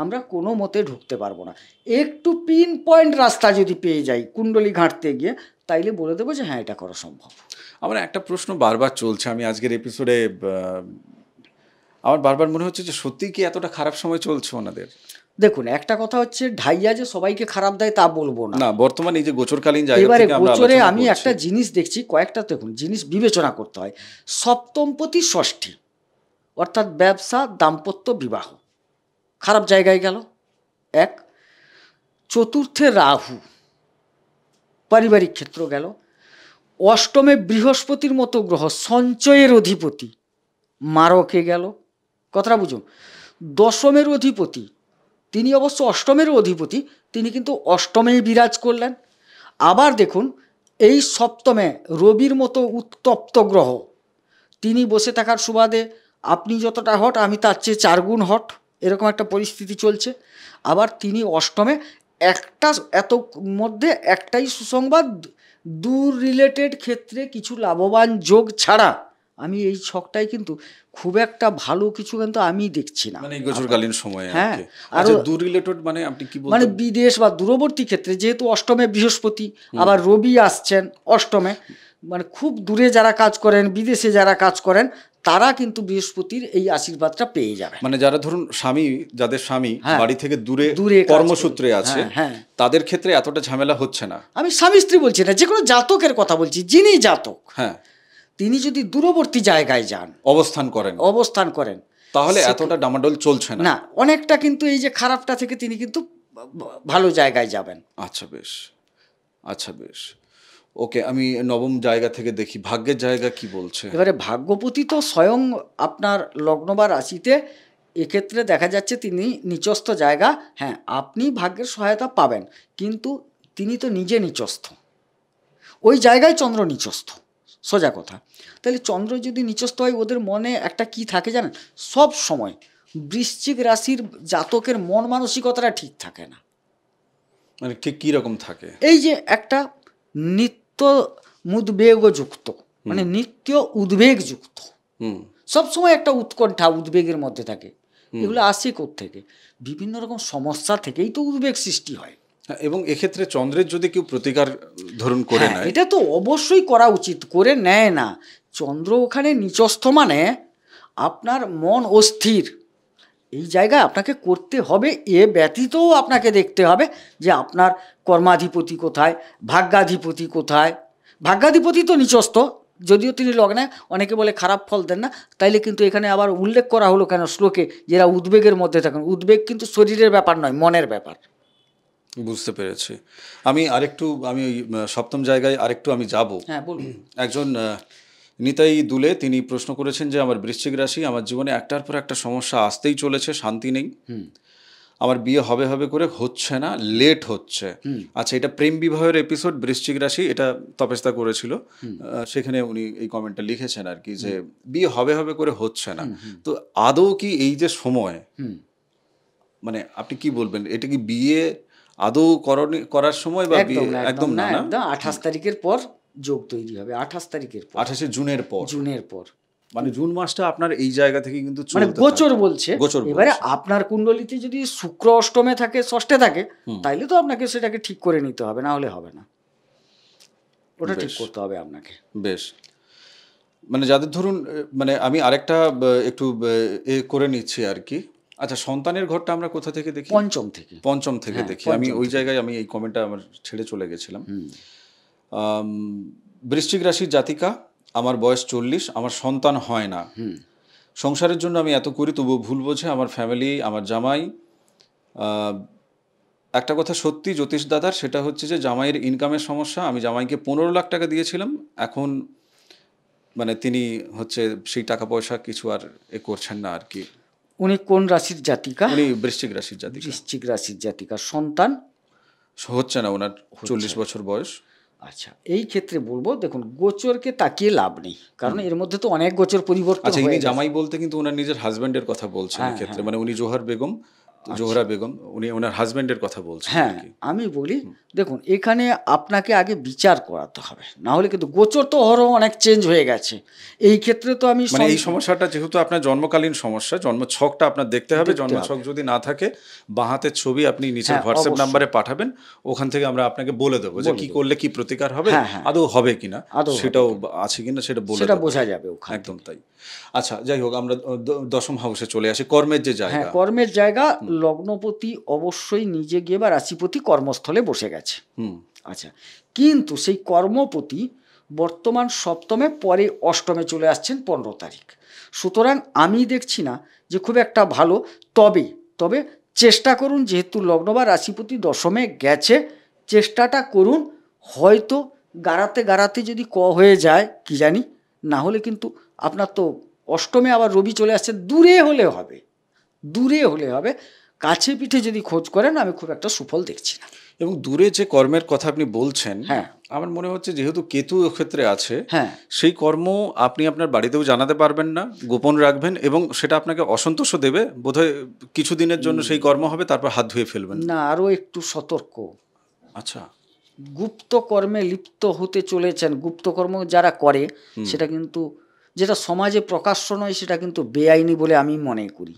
আমরা কোনো মতে ঢুকতে পারবো না। একটু পিন পয়েন্ট রাস্তা যদি পেয়ে যাই কুণ্ডলী ঘাঁটতে গিয়ে, তাইলে বলে দেবো যে হ্যাঁ, এটা করা সম্ভব। আমার একটা প্রশ্ন বারবার চলছে, আমি আজকের এপিসোডে আমার বারবার মনে হচ্ছে যে সত্যিই কি এতটা খারাপ সময় চলছে ওনাদের? দেখুন, একটা কথা হচ্ছে, ঢাইয়া যে সবাইকে খারাপ দেয় তা বলবো না, বর্তমানে এই যে গোচরকালীন জায়গা এবারে থেকে আমরা গোচরে আলোচনা আমি করছি, একটা জিনিস দেখছি, কয়েকটা দেখুন জিনিস বিবেচনা করতে হয়। সপ্তমপতি ষষ্ঠী, অর্থাৎ ব্যবসা, দাম্পত্য, বিবাহ, খারাপ জায়গায় গেল এক। চতুর্থে রাহু, পারিবারিক ক্ষেত্র গেল। অষ্টমে বৃহস্পতির মতো গ্রহ, সঞ্চয়ের অধিপতি, মারকে গেল, কথাটা বুঝুন। দশমের অধিপতি, তিনি অবশ্য অষ্টমেরও অধিপতি, তিনি কিন্তু অষ্টমেই বিরাজ করলেন। আবার দেখুন, এই সপ্তমে রবির মতো উত্তপ্ত গ্রহ, তিনি বসে থাকার সুবাদে আপনি যতটা হট, আমি তার চেয়ে 4 গুণ হট, এরকম একটা পরিস্থিতি চলছে। আবার তিনি অষ্টমে, একটা এত মধ্যে একটাই সুসংবাদ, দূর রিলেটেড ক্ষেত্রে কিছু লাভবান যোগ ছাড়া আমি এই ছকটাই কিন্তু খুব একটা ভালো কিছু কিন্তু আমি দেখছি না, মানে গোচরকালীন সময়ে। হ্যাঁ, আর দূর রিলেটেড মানে আপনি কি বলছেন? মানে বিদেশ বা দূরবর্তী ক্ষেত্রে, যেহেতু অষ্টমে বৃহস্পতি, আবার রবি আসছেন অষ্টমে, মানে খুব দূরে যারা কাজ করেন, বিদেশে যারা কাজ করেন, তারা কিন্তু বৃহস্পতির এই আশীর্বাদটা পেয়ে যাবে। মানে যারা ধরুন যাদের স্বামী বাড়ি থেকে দূরে কর্মসূত্রে আছে, তাদের ক্ষেত্রে এতটা ঝামেলা হচ্ছে না। আমি স্বামী স্ত্রী বলছি না, যে কোনো জাতকের কথা বলছি, যিনি জাতক, হ্যাঁ, তিনি যদি দূরবর্তী জায়গায় যান, অবস্থান করেন, তাহলে এতটা ডামাডোল চলছে না, অনেকটা কিন্তু এই যে খারাপটা থেকে তিনি কিন্তু ভালো জায়গায় যাবেন। আচ্ছা বেশ, ওকে, আমি নবম জায়গা থেকে দেখি, ভাগ্যের জায়গা কি বলছে? এবারে ভাগ্যপতি তো স্বয়ং আপনার লগ্ন বা রাশিতে, এক্ষেত্রে দেখা যাচ্ছে তিনি নিচস্থ জায়গা। হ্যাঁ, আপনি ভাগ্যের সহায়তা পাবেন, কিন্তু তিনি তো নিজে নিচস্থ, ওই জায়গায় চন্দ্র নিচস্থ, সোজা কথা। তাহলে চন্দ্র যদি নিচস্থ হয়, ওদের মনে একটা কি থাকে জানেন, সব সময় বৃশ্চিক রাশির জাতকের মন মানসিকতাটা ঠিক থাকে না। মানে ঠিক কী রকম থাকে? এই যে একটা নিত্য মুদবেগযুক্ত, মানে নিত্য উদ্বেগযুক্ত, সবসময় একটা উৎকণ্ঠা উদ্বেগের মধ্যে থাকে। এগুলো আসে কোত্থেকে? বিভিন্ন রকম সমস্যা থেকেই তো উদ্বেগ সৃষ্টি হয়। এবং এক্ষেত্রে চন্দ্রের যদি কেউ প্রতিকার ধরুন করে নেয়, এটা তো অবশ্যই করা উচিত, করে নেয় না। চন্দ্র ওখানে নিচস্থ মানে আপনার মন অস্থির, এই জায়গায় আপনাকে করতে হবে। এ ব্যতীতও আপনাকে দেখতে হবে যে আপনার কর্মাধিপতি কোথায়, ভাগ্যাধিপতি কোথায়। ভাগ্যাধিপতি তো নিচস্থ, যদিও তিনি লগ্নে অনেকে বলে খারাপ ফল দেন না, তাইলে কিন্তু এখানে আবার উল্লেখ করা হলো কেন শ্লোকে, যারা উদ্বেগের মধ্যে থাকেন। উদ্বেগ কিন্তু শরীরের ব্যাপার নয়, মনের ব্যাপার। বুঝতে পেরেছি। আমি ওই সপ্তম জায়গায় আরেকটু আমি যাব। হ্যাঁ বলুন। একজন নিতাই দুলে তিনি প্রশ্ন করেছেন যে আমার বৃশ্চিক রাশি, আমার জীবনে একটার পর একটা সমস্যা আসতেই চলেছে, শান্তি নেই, আমার বিয়ে হবে হবে করে হচ্ছে না, লেট হচ্ছে। আচ্ছা, এটা প্রেম বিবাহের এপিসোড বৃশ্চিক রাশি, এটা তপস্তা করেছিল, সেখানে উনি এই কমেন্টটা লিখেছেন আর কি, যে বিয়ে হবে হবে করে হচ্ছে না। তো আদৌ কি এই যে সময়, মানে আপনি কি বলবেন, এটা কি বিয়ে আদৌ করার সময়, বা একদম না? 28 তারিখের পর যোগ তৈরি হবে, 28 তারিখের পর, 28 জুনের পর। জুনের পর মানে জুন মাসটা আপনার এই জায়গা থেকে কিন্তু মানে গোচর বলছে। এবারে আপনার কুণ্ডলিতে যদি শুক্র অষ্টমে থাকে, ষষ্ঠে থাকে, তাইলে তো আপনাকে সেটাকে ঠিক করে নিতে হবে, না হলে হবে না, ওটা ঠিক করতে হবে আপনাকে। বেশ, মানে যাদের ধরুন, মানে আমি আরেকটা একটু এ করে নিচ্ছি আর কি। আচ্ছা, সন্তানের ঘরটা আমরা কোথা থেকে দেখি? পঞ্চম থেকে দেখি। আমি ওই জায়গায় আমি এই কমেন্টটা আমার ছেড়ে চলে গেছিলাম। বৃশ্চিক রাশির জাতিকা, আমার বয়স 40, আমার সন্তান হয় না, সংসারের জন্য আমি এত করি তবুও ভুল বোঝে আমার ফ্যামিলি, আমার জামাই। একটা কথা সত্যি জ্যোতিষ দাদার, সেটা হচ্ছে যে জামাইয়ের ইনকামের সমস্যা। আমি জামাইকে 15 লাখ টাকা দিয়েছিলাম, এখন মানে তিনি হচ্ছে সেই টাকা পয়সা কিছু আর এ করছেন না আর কি। উনি কোন রাশির জাতিকা? উনি বৃশ্চিক রাশির জাতিকা। বৃশ্চিক রাশির জাতিকা, সন্তান হচ্ছে না, ওনার 40 বছর বয়স। আচ্ছা, এই ক্ষেত্রে বলবো, দেখুন গোচরকে তাকিয়ে লাভ নেই, কারণ এর মধ্যে তো অনেক গোচর পরিবর্তন। আচ্ছা, ইনি জামাই বলতে কিন্তু ওনার নিজের হাজবেন্ডের কথা বলছেন এক্ষেত্রে, মানে উনি জোহরা বেগম, উনি ওনার হাজবেন্ডের কথা বলছেন। হ্যাঁ, আমি বলি, দেখুন এখানে আপনাকে আগে বিচার করাতে হবে, না হলে কিন্তু গোচর তো অনেক চেঞ্জ হয়ে গেছে। এই ক্ষেত্রে তো আমি মানে এই সমস্যাটা যেহেতু আপনার জন্মকালীন সমস্যা, জন্মছকটা আপনার দেখতে হবে। জন্মছক যদি না থাকে, বাঁ হাতের ছবি আপনি নিচের হোয়াটসঅ্যাপ নাম্বারে পাঠাবেন, ওখান থেকে আমরা আপনাকে বলে দেবো যে কি করলে কি প্রতিকার হবে, আদৌ হবে কিনা, সেটাও আছে কিনা সেটা বোঝা যাবে ওখানে। একদম তাই। আচ্ছা, যাই হোক, আমরা দশম হাউসে চলে আসি, কর্মের যে জায়গা। কর্মের জায়গা, লগ্নপতি অবশ্যই নিজে গিয়ে বা রাশিপতি কর্মস্থলে বসে গেছে। আচ্ছা, কিন্তু সেই কর্মপতি বর্তমান সপ্তমে, পরে অষ্টমে চলে আসছেন 15 তারিখ। সুতরাং আমি দেখছি না যে খুব একটা ভালো। তবে চেষ্টা করুন, যেহেতু লগ্ন বা রাশিপতি দশমে গেছে, চেষ্টাটা করুন। হয়তো গাড়াতে যদি হয়ে যায় কি জানি, না হলে কিন্তু আপনার তো অষ্টমে আবার রবি চলে আসছে, দূরে হলে হবে। কাছে পিঠে যদি খোঁজ করেন, আমি খুব একটা সুফল দেখছি না। এবং দূরে যে কর্মের কথা আপনি বলছেন, আমার মনে হচ্ছে যেহেতু কেতু ক্ষেত্রে আছে, সেই কর্ম আপনি আপনার বাড়িতেও জানাতে পারবেন না, গোপন রাখবেন, এবং সেটা আপনাকে অসন্তোষ দেবে। বোধহয় কিছুদিনের জন্য সেই কর্ম হবে, তারপর হাত ধুয়ে ফেলবেন। না, আরও একটু সতর্ক। আচ্ছা, গুপ্ত কর্মে লিপ্ত হতে চলেছেন। গুপ্তকর্ম যারা করে, সেটা কিন্তু যেটা সমাজে প্রকাশ্য নয়, সেটা কিন্তু বেআইনি বলে আমি মনে করি।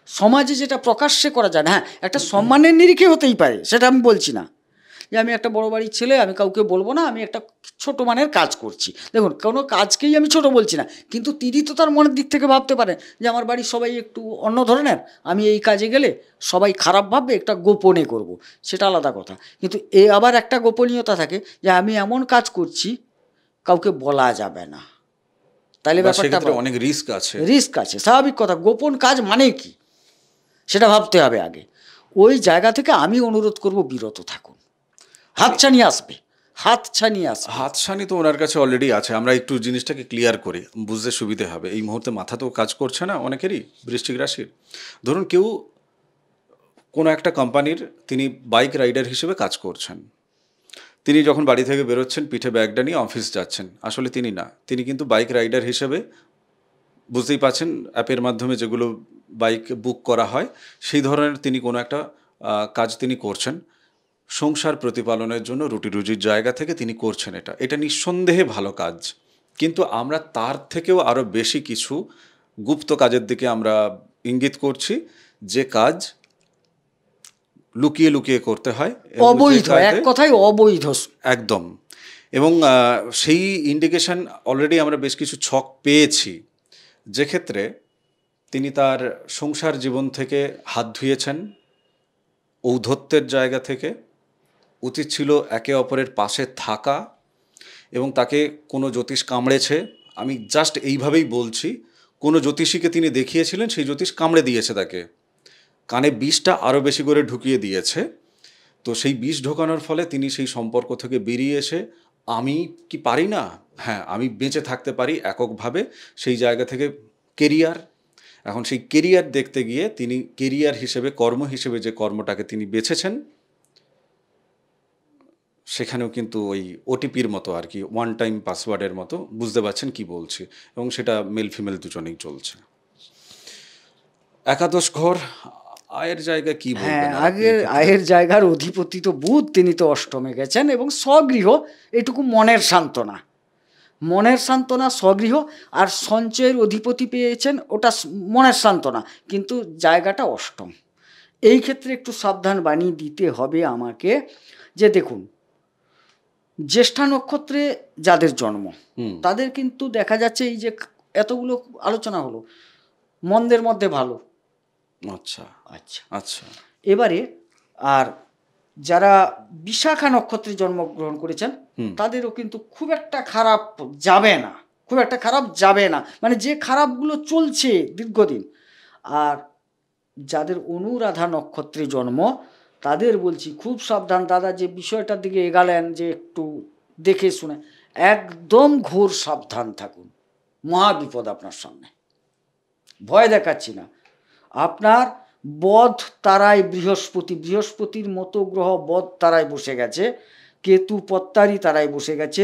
সমাজে যেটা প্রকাশ্যে করা যায় না, একটা সম্মানের নিরিখে হতেই পারে, সেটা আমি বলছি না যে আমি একটা বড় বাড়ির ছেলে, আমি কাউকে বলবো না আমি একটা ছোট মানের কাজ করছি। দেখুন, কোনো কাজকেই আমি ছোট বলছি না, কিন্তু তিনি তো তার মনের দিক থেকে ভাবতে পারেন যে আমার বাড়ির সবাই একটু অন্য ধরনের, আমি এই কাজে গেলে সবাই খারাপ ভাববে, একটা গোপনে করব, সেটা আলাদা কথা। কিন্তু আবার একটা গোপনীয়তা থাকে যে আমি এমন কাজ করছি কাউকে বলা যাবে না, তাহলে ব্যাপারটা অনেক রিস্ক আছে। স্বাভাবিক কথা, গোপন কাজ মানে কি সেটা ভাবতে হবে আগে। ওই জায়গা থেকে আমি অনুরোধ করব, বিরত থাকুন। হাতছানি তো ওনার কাছে অলরেডি আছে। আমরা একটু জিনিসটাকে ক্লিয়ার করি, বুঝতে সুবিধে হবে। এই মুহূর্তে মাথা তো কাজ করছে না অনেকেরই বৃশ্চিক রাশির। ধরুন কেউ কোনো একটা কোম্পানির তিনি বাইক রাইডার হিসেবে কাজ করছেন, তিনি যখন বাড়ি থেকে বেরোচ্ছেন, পিঠে ব্যাগটা নিয়ে অফিস যাচ্ছেন, আসলে তিনি না, তিনি কিন্তু বাইক রাইডার হিসেবে, বুঝতেই পারছেন অ্যাপের মাধ্যমে যেগুলো বাইক বুক করা হয়, সেই ধরনের তিনি কোনো একটা কাজ তিনি করছেন। সংসার প্রতিপালনের জন্য রুটি রুজির জায়গা থেকে তিনি করছেন, এটা নিঃসন্দেহে ভালো কাজ। কিন্তু আমরা তার থেকেও আরও বেশি কিছু গুপ্ত কাজের দিকে আমরা ইঙ্গিত করছি, যে কাজ লুকিয়ে লুকিয়ে করতে হয়, অবৈধ, এক কথায় অবৈধ একদম। এবং সেই ইন্ডিকেশন অলরেডি আমরা বেশ কিছু ছক পেয়েছি, যে ক্ষেত্রে তিনি তার সংসার জীবন থেকে হাত ধুয়েছেন, ঔদ্ধত্যের জায়গা থেকে। উচিত ছিল একে অপরের পাশে থাকা, এবং তাকে কোনো জ্যোতিষ কামড়েছে, আমি জাস্ট এইভাবেই বলছি, কোনো জ্যোতিষীকে তিনি দেখিয়েছিলেন, সেই জ্যোতিষ কামড়ে দিয়েছে তাকে, কানে বিষটা আরও বেশি করে ঢুকিয়ে দিয়েছে। তো সেই বিষ ঢোকানোর ফলে তিনি সেই সম্পর্ক থেকে বেরিয়ে এসে, আমি কি পারি না, হ্যাঁ আমি বেঁচে থাকতে পারি এককভাবে, সেই জায়গা থেকে কেরিয়ার। এখন সেই কেরিয়ার দেখতে গিয়ে তিনি কেরিয়ার হিসেবে, কর্ম হিসেবে যে কর্মটাকে তিনি বেছেছেন, সেখানেও কিন্তু ওই ওটিপির মতো আর কি, ওয়ান টাইম পাসওয়ার্ডের মতো, বুঝতে পারছেন কি বলছি, এবং সেটা মেল ফিমেল দুজনেই চলছে। একাদশ ঘর আয়ের জায়গা, কি বলবেন? আগের আয়ের জায়গার অধিপতি তো বুধ, তিনি তো অষ্টমে গেছেন, এবং স্বগৃহ, এটুকু মনের সান্ত্বনা, মনের সান্ত্বনা স্বগৃহ। আর সঞ্চয়ের অধিপতি পেয়েছেন, ওটা মনের সান্ত্বনা, কিন্তু জায়গাটা অষ্টম। এই ক্ষেত্রে একটু সাবধান বাণী দিতে হবে আমাকে, যে দেখুন, জ্যেষ্ঠা নক্ষত্রে যাদের জন্ম, তাদের কিন্তু দেখা যাচ্ছে, এই যে এতগুলো আলোচনা হলো, মন্দের মধ্যে ভালো। আচ্ছা আচ্ছা আচ্ছা। এবারে আর যারা বিশাখা নক্ষত্রে জন্মগ্রহণ করেছেন, তাদেরও কিন্তু খুব একটা খারাপ যাবে না, খুব একটা খারাপ যাবে না, মানে যে খারাপগুলো চলছে দীর্ঘদিন। আর যাদের অনুরাধা নক্ষত্রে জন্ম, তাদের বলছি খুব সাবধান দাদা, যে বিষয়টার দিকে এগালেন, যে একটু দেখে শুনে, একদম ঘোর সাবধান থাকুন, মহা বিপদ আপনার সামনে। ভয় দেখাচ্ছি না, আপনার বধ তারায় বৃহস্পতির মতো গ্রহ বধ তারায় বসে গেছে, কেতু পত্তারি তারায় বসে গেছে,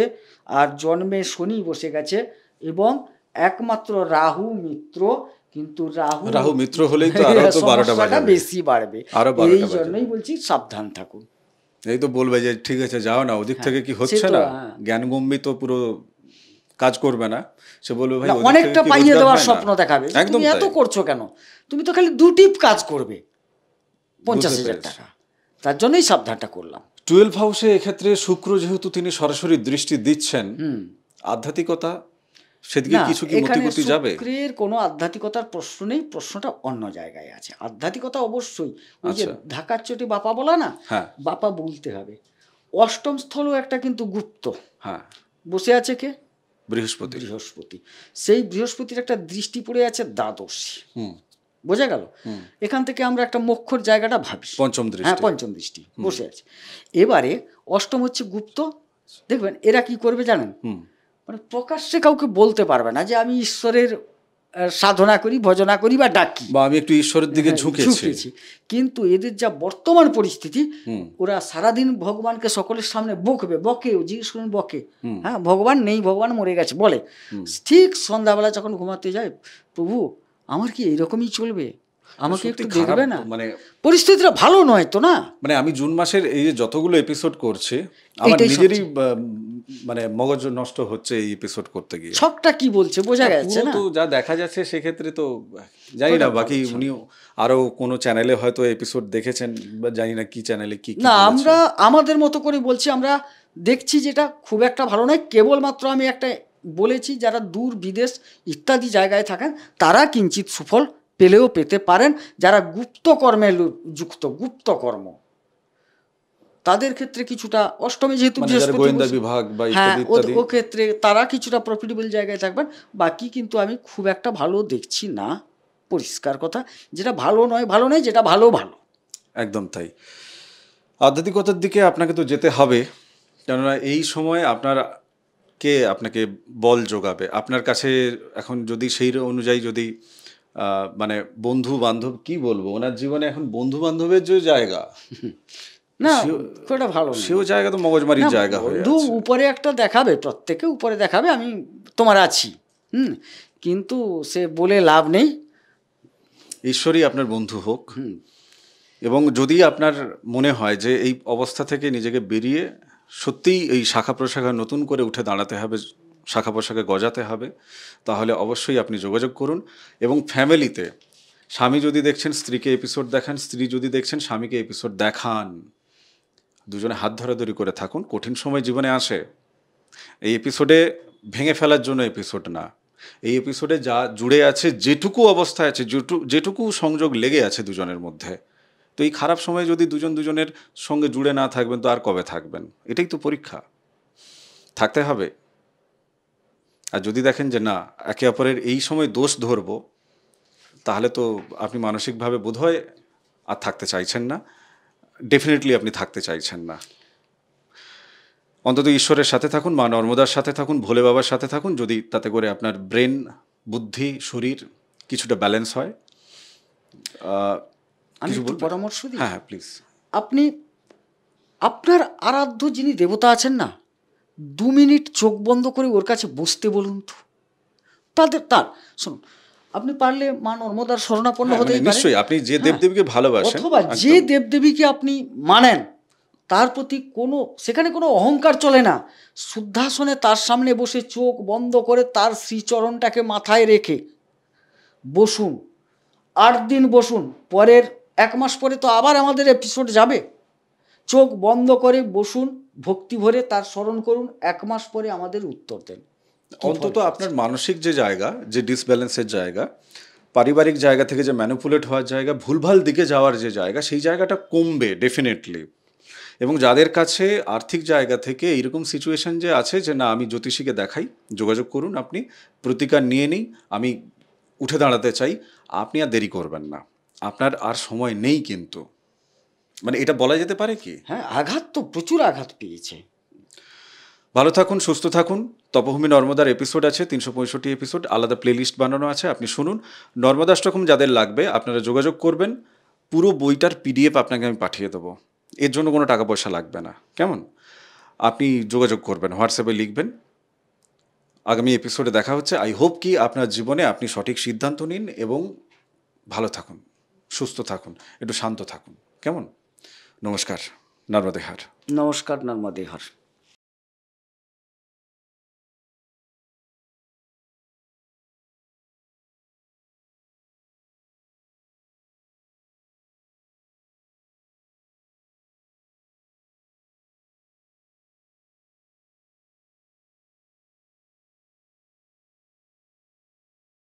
আর জন্মে শনি বসে গেছে, এবং একমাত্র রাহু মিত্র। কিন্তু রাহু মিত্র হলেই তো আরো 12টা বাজবে, বেশি বাড়বে। এই জন্যই বলছি সাবধান থাকুন। এই তো বলবে যে ঠিক আছে যাও না, ওদিক থেকে কি হচ্ছে না, জ্ঞানগম্ভী তো পুরো কাজ করবে না, সে বলবে ভাই অনেকটা পাইয়ে দেওয়ার স্বপ্ন দেখাবে, তুমি এত করছো কেন, তুমি তো খালি দুটি কাজ করবে, 50,000 টাকা। তার জন্যই সাবধানটা করলাম। 12 হাউসে এক্ষেত্রে শুক্র যেহেতু তিনি সরাসরি দৃষ্টি দিচ্ছেন, আধ্যাত্মিকতা সেদিকে কিছু কি মতিগতি যাবে? শুক্রের কোনো আধ্যাত্মিকতার প্রশ্ন নেই, প্রশ্নটা অন্য জায়গায় আছে। আধ্যাত্মিকতা অবশ্যই, ওই যে ঢাকার চটি বাপা বলা না, বাপা বলতে হবে। অষ্টম স্থলও একটা কিন্তু গুপ্ত, হ্যাঁ, বসে আছে কে? বৃহস্পতি। সেই বৃহস্পতির একটা দৃষ্টি পড়ে আছে দ্বাদশী, বোঝা গেল? এখান থেকে আমরা একটা মোক্ষর জায়গাটা ভাবি, পঞ্চম দৃষ্টি বসে আছে। এবারে অষ্টম হচ্ছে গুপ্ত। দেখবেন এরা কি করবে জানেন, মানে প্রকাশ্যে কাউকে বলতে পারবে না যে আমি ঈশ্বরের সাধনা করি, ভজনা করি বা ডাকি, বা আমি একটু ঈশ্বরের দিকে ঝুঁকেছি। কিন্তু এদের যা বর্তমান পরিস্থিতি, ওরা সারাদিন ভগবানকে সকলের সামনে বকে, জিজ্ঞেস করুন বকে, হ্যাঁ ভগবান নেই, ভগবান মরে গেছে বলে। ঠিক সন্ধ্যাবেলা যখন ঘুমাতে যায়, প্রভু আমার কি এইরকমই চলবে, আমাকে একটু দেখবে না? মানে পরিস্থিতিটা ভালো নয় তো না। মানে আমি জুন মাসের এই যে যতগুলো এপিসোড করছি, আমার নিজেরই মানে মগজ নষ্ট হচ্ছে এই এপিসোড করতে গিয়ে। সবটা কি বলছে বোঝা যাচ্ছে না, তো যা দেখা যাচ্ছে সেক্ষেত্রে তো জানি না, বাকি উনি আরো কোনো চ্যানেলে হয়তো এপিসোড দেখেছেন, বা জানি না কি চ্যানেলে কি না। আমরা আমাদের মতো করে বলছি, আমরা দেখছি যেটা খুব একটা ভালো নয়। কেবলমাত্র আমি একটা বলেছি, যারা দূর বিদেশ ইত্যাদি জায়গায় থাকেন তারা কিঞ্চিত সুফল পেলেও পেতে পারেন। যারা গুপ্ত কর্মে যুক্ত, গুপ্ত কর্ম, তাদের ক্ষেত্রে কিছুটা অষ্টমে যেহেতু গোয়েন্দা বিভাগ বা ইত্যাদি ইত্যাদি, ও ক্ষেত্রে তারা কিছুটা প্রফিটেবল জায়গায় থাকবেন। বাকি কিন্তু আমি খুব একটা ভালো দেখছি না, পরিষ্কার কথা। যেটা ভালো নয়, যেটা ভালো। একদম তাই। আধ্যাত্মিকতার দিকে আপনাকে তো যেতে হবে, কেননা এই সময় আপনাকে বল যোগাবে আপনার কাছে। এখন যদি সেই অনুযায়ী যদি মানে বন্ধু বান্ধব, কি বলবো, ওনার জীবনে এখন বন্ধু বান্ধবের যে জায়গা না, খুবটা ভালো, সেও জায়গা তো মগজমারির জায়গা হয়ে আছে। উপরে একটা দেখাবে, প্রত্যেকে উপরে দেখাবে আমি তোমার আছি, কিন্তু সে বলে লাভ নেই। ঈশ্বরই আপনার বন্ধু হোক। এবং যদি আপনার মনে হয় যে এই অবস্থা থেকে নিজেকে বেরিয়ে সত্যিই এই শাখা প্রশাখা নতুন করে উঠে দাঁড়াতে হবে, শাখা প্রশাখা গজাতে হবে, তাহলে অবশ্যই আপনি যোগাযোগ করুন। এবং ফ্যামিলিতে স্বামী যদি দেখছেন স্ত্রীকে এপিসোড দেখান, স্ত্রী যদি দেখছেন স্বামীকে এপিসোড দেখান, দুজনে হাত ধরাধরি করে থাকুন। কঠিন সময় জীবনে আসে, এই এপিসোডে ভেঙে ফেলার জন্য এপিসোড না, এই এপিসোডে যা জুড়ে আছে, যেটুকু অবস্থায় আছে, যেটুকু সংযোগ লেগে আছে দুজনের মধ্যে, তো এই খারাপ সময় যদি দুজন দুজনের সঙ্গে জুড়ে না থাকবেন তো আর কবে থাকবেন? এটাই তো পরীক্ষা, থাকতে হবে। আর যদি দেখেন যে না, একে অপরের এই সময় দোষ ধরবো, তাহলে তো আপনি মানসিকভাবে বোধহয় আর থাকতে চাইছেন না, ডেফিনেটলি আপনি থাকতে চাইছেন না। অন্তত ঈশ্বরের সাথে থাকুন, মা নর্মদার সাথে থাকুন, ভোলে বাবার সাথে থাকুন, যদি তাতে করে আপনার ব্রেন, বুদ্ধি, শরীর কিছুটা ব্যালেন্স হয়। আমি একটু পরামর্শ দিই। হ্যাঁ প্লিজ। আপনি আপনার আরাধ্য যিনি দেবতা আছেন না, 2 মিনিট চোখ বন্ধ করে ওর কাছে বসতে বলুন তো। তার শুনুন, আপনি পারলে মা নর্মদার শরণাপন্ন হতেই পারেন। নিশ্চয়ই, আপনি যে দেবদেবীকে ভালোবাসেন, অথবা যে দেবদেবীকে আপনি মানেন, তার প্রতি সেখানে কোনো অহংকার চলে না। শুদ্ধাসনে তার সামনে বসে চোখ বন্ধ করে তার শ্রীচরণটাকে মাথায় রেখে বসুন, 8 দিন বসুন। পরের 1 মাস পরে তো আবার আমাদের এপিসোড যাবে। চোখ বন্ধ করে বসুন, ভক্তি ভরে তার স্মরণ করুন, 1 মাস পরে আমাদের উত্তর দেন। অন্তত আপনার মানসিক যে জায়গা, যে ডিসব্যালেন্সের জায়গা, পারিবারিক জায়গা থেকে যে ম্যানিপুলেট হওয়ার জায়গা, ভুলভাল দিকে যাওয়ার যে জায়গা, সেই জায়গাটা কমবে ডেফিনেটলি। এবং যাদের কাছে আর্থিক জায়গা থেকে এইরকম সিচুয়েশন যে আছে যে না আমি জ্যোতিষীকে দেখাই, যোগাযোগ করুন, আপনি প্রতিকার নিয়ে নিই, আমি উঠে দাঁড়াতে চাই, আপনি আর দেরি করবেন না, আপনার আর সময় নেই। কিন্তু মানে এটা বলা যেতে পারে কি? হ্যাঁ, আঘাত তো প্রচুর আঘাত পেয়েছে। ভালো থাকুন, সুস্থ থাকুন। তপভূমি নর্মদার এপিসোড আছে 365 এপিসোড, আলাদা প্লেলিস্ট বানানো আছে, আপনি শুনুন। নর্মদাষ্টকম যাদের লাগবে আপনারা যোগাযোগ করবেন, পুরো বইটার PDF আপনাকে আমি পাঠিয়ে দেবো, এর জন্য কোনো টাকা পয়সা লাগবে না, কেমন? আপনি যোগাযোগ করবেন, হোয়াটসঅ্যাপে লিখবেন। আগামী এপিসোডে দেখা হচ্ছে। আই হোপ কি আপনার জীবনে আপনি সঠিক সিদ্ধান্ত নিন এবং ভালো থাকুন, সুস্থ থাকুন, একটু শান্ত থাকুন, কেমন? নমস্কার, নর্মদেহার। নমস্কার, নর্মদেহার।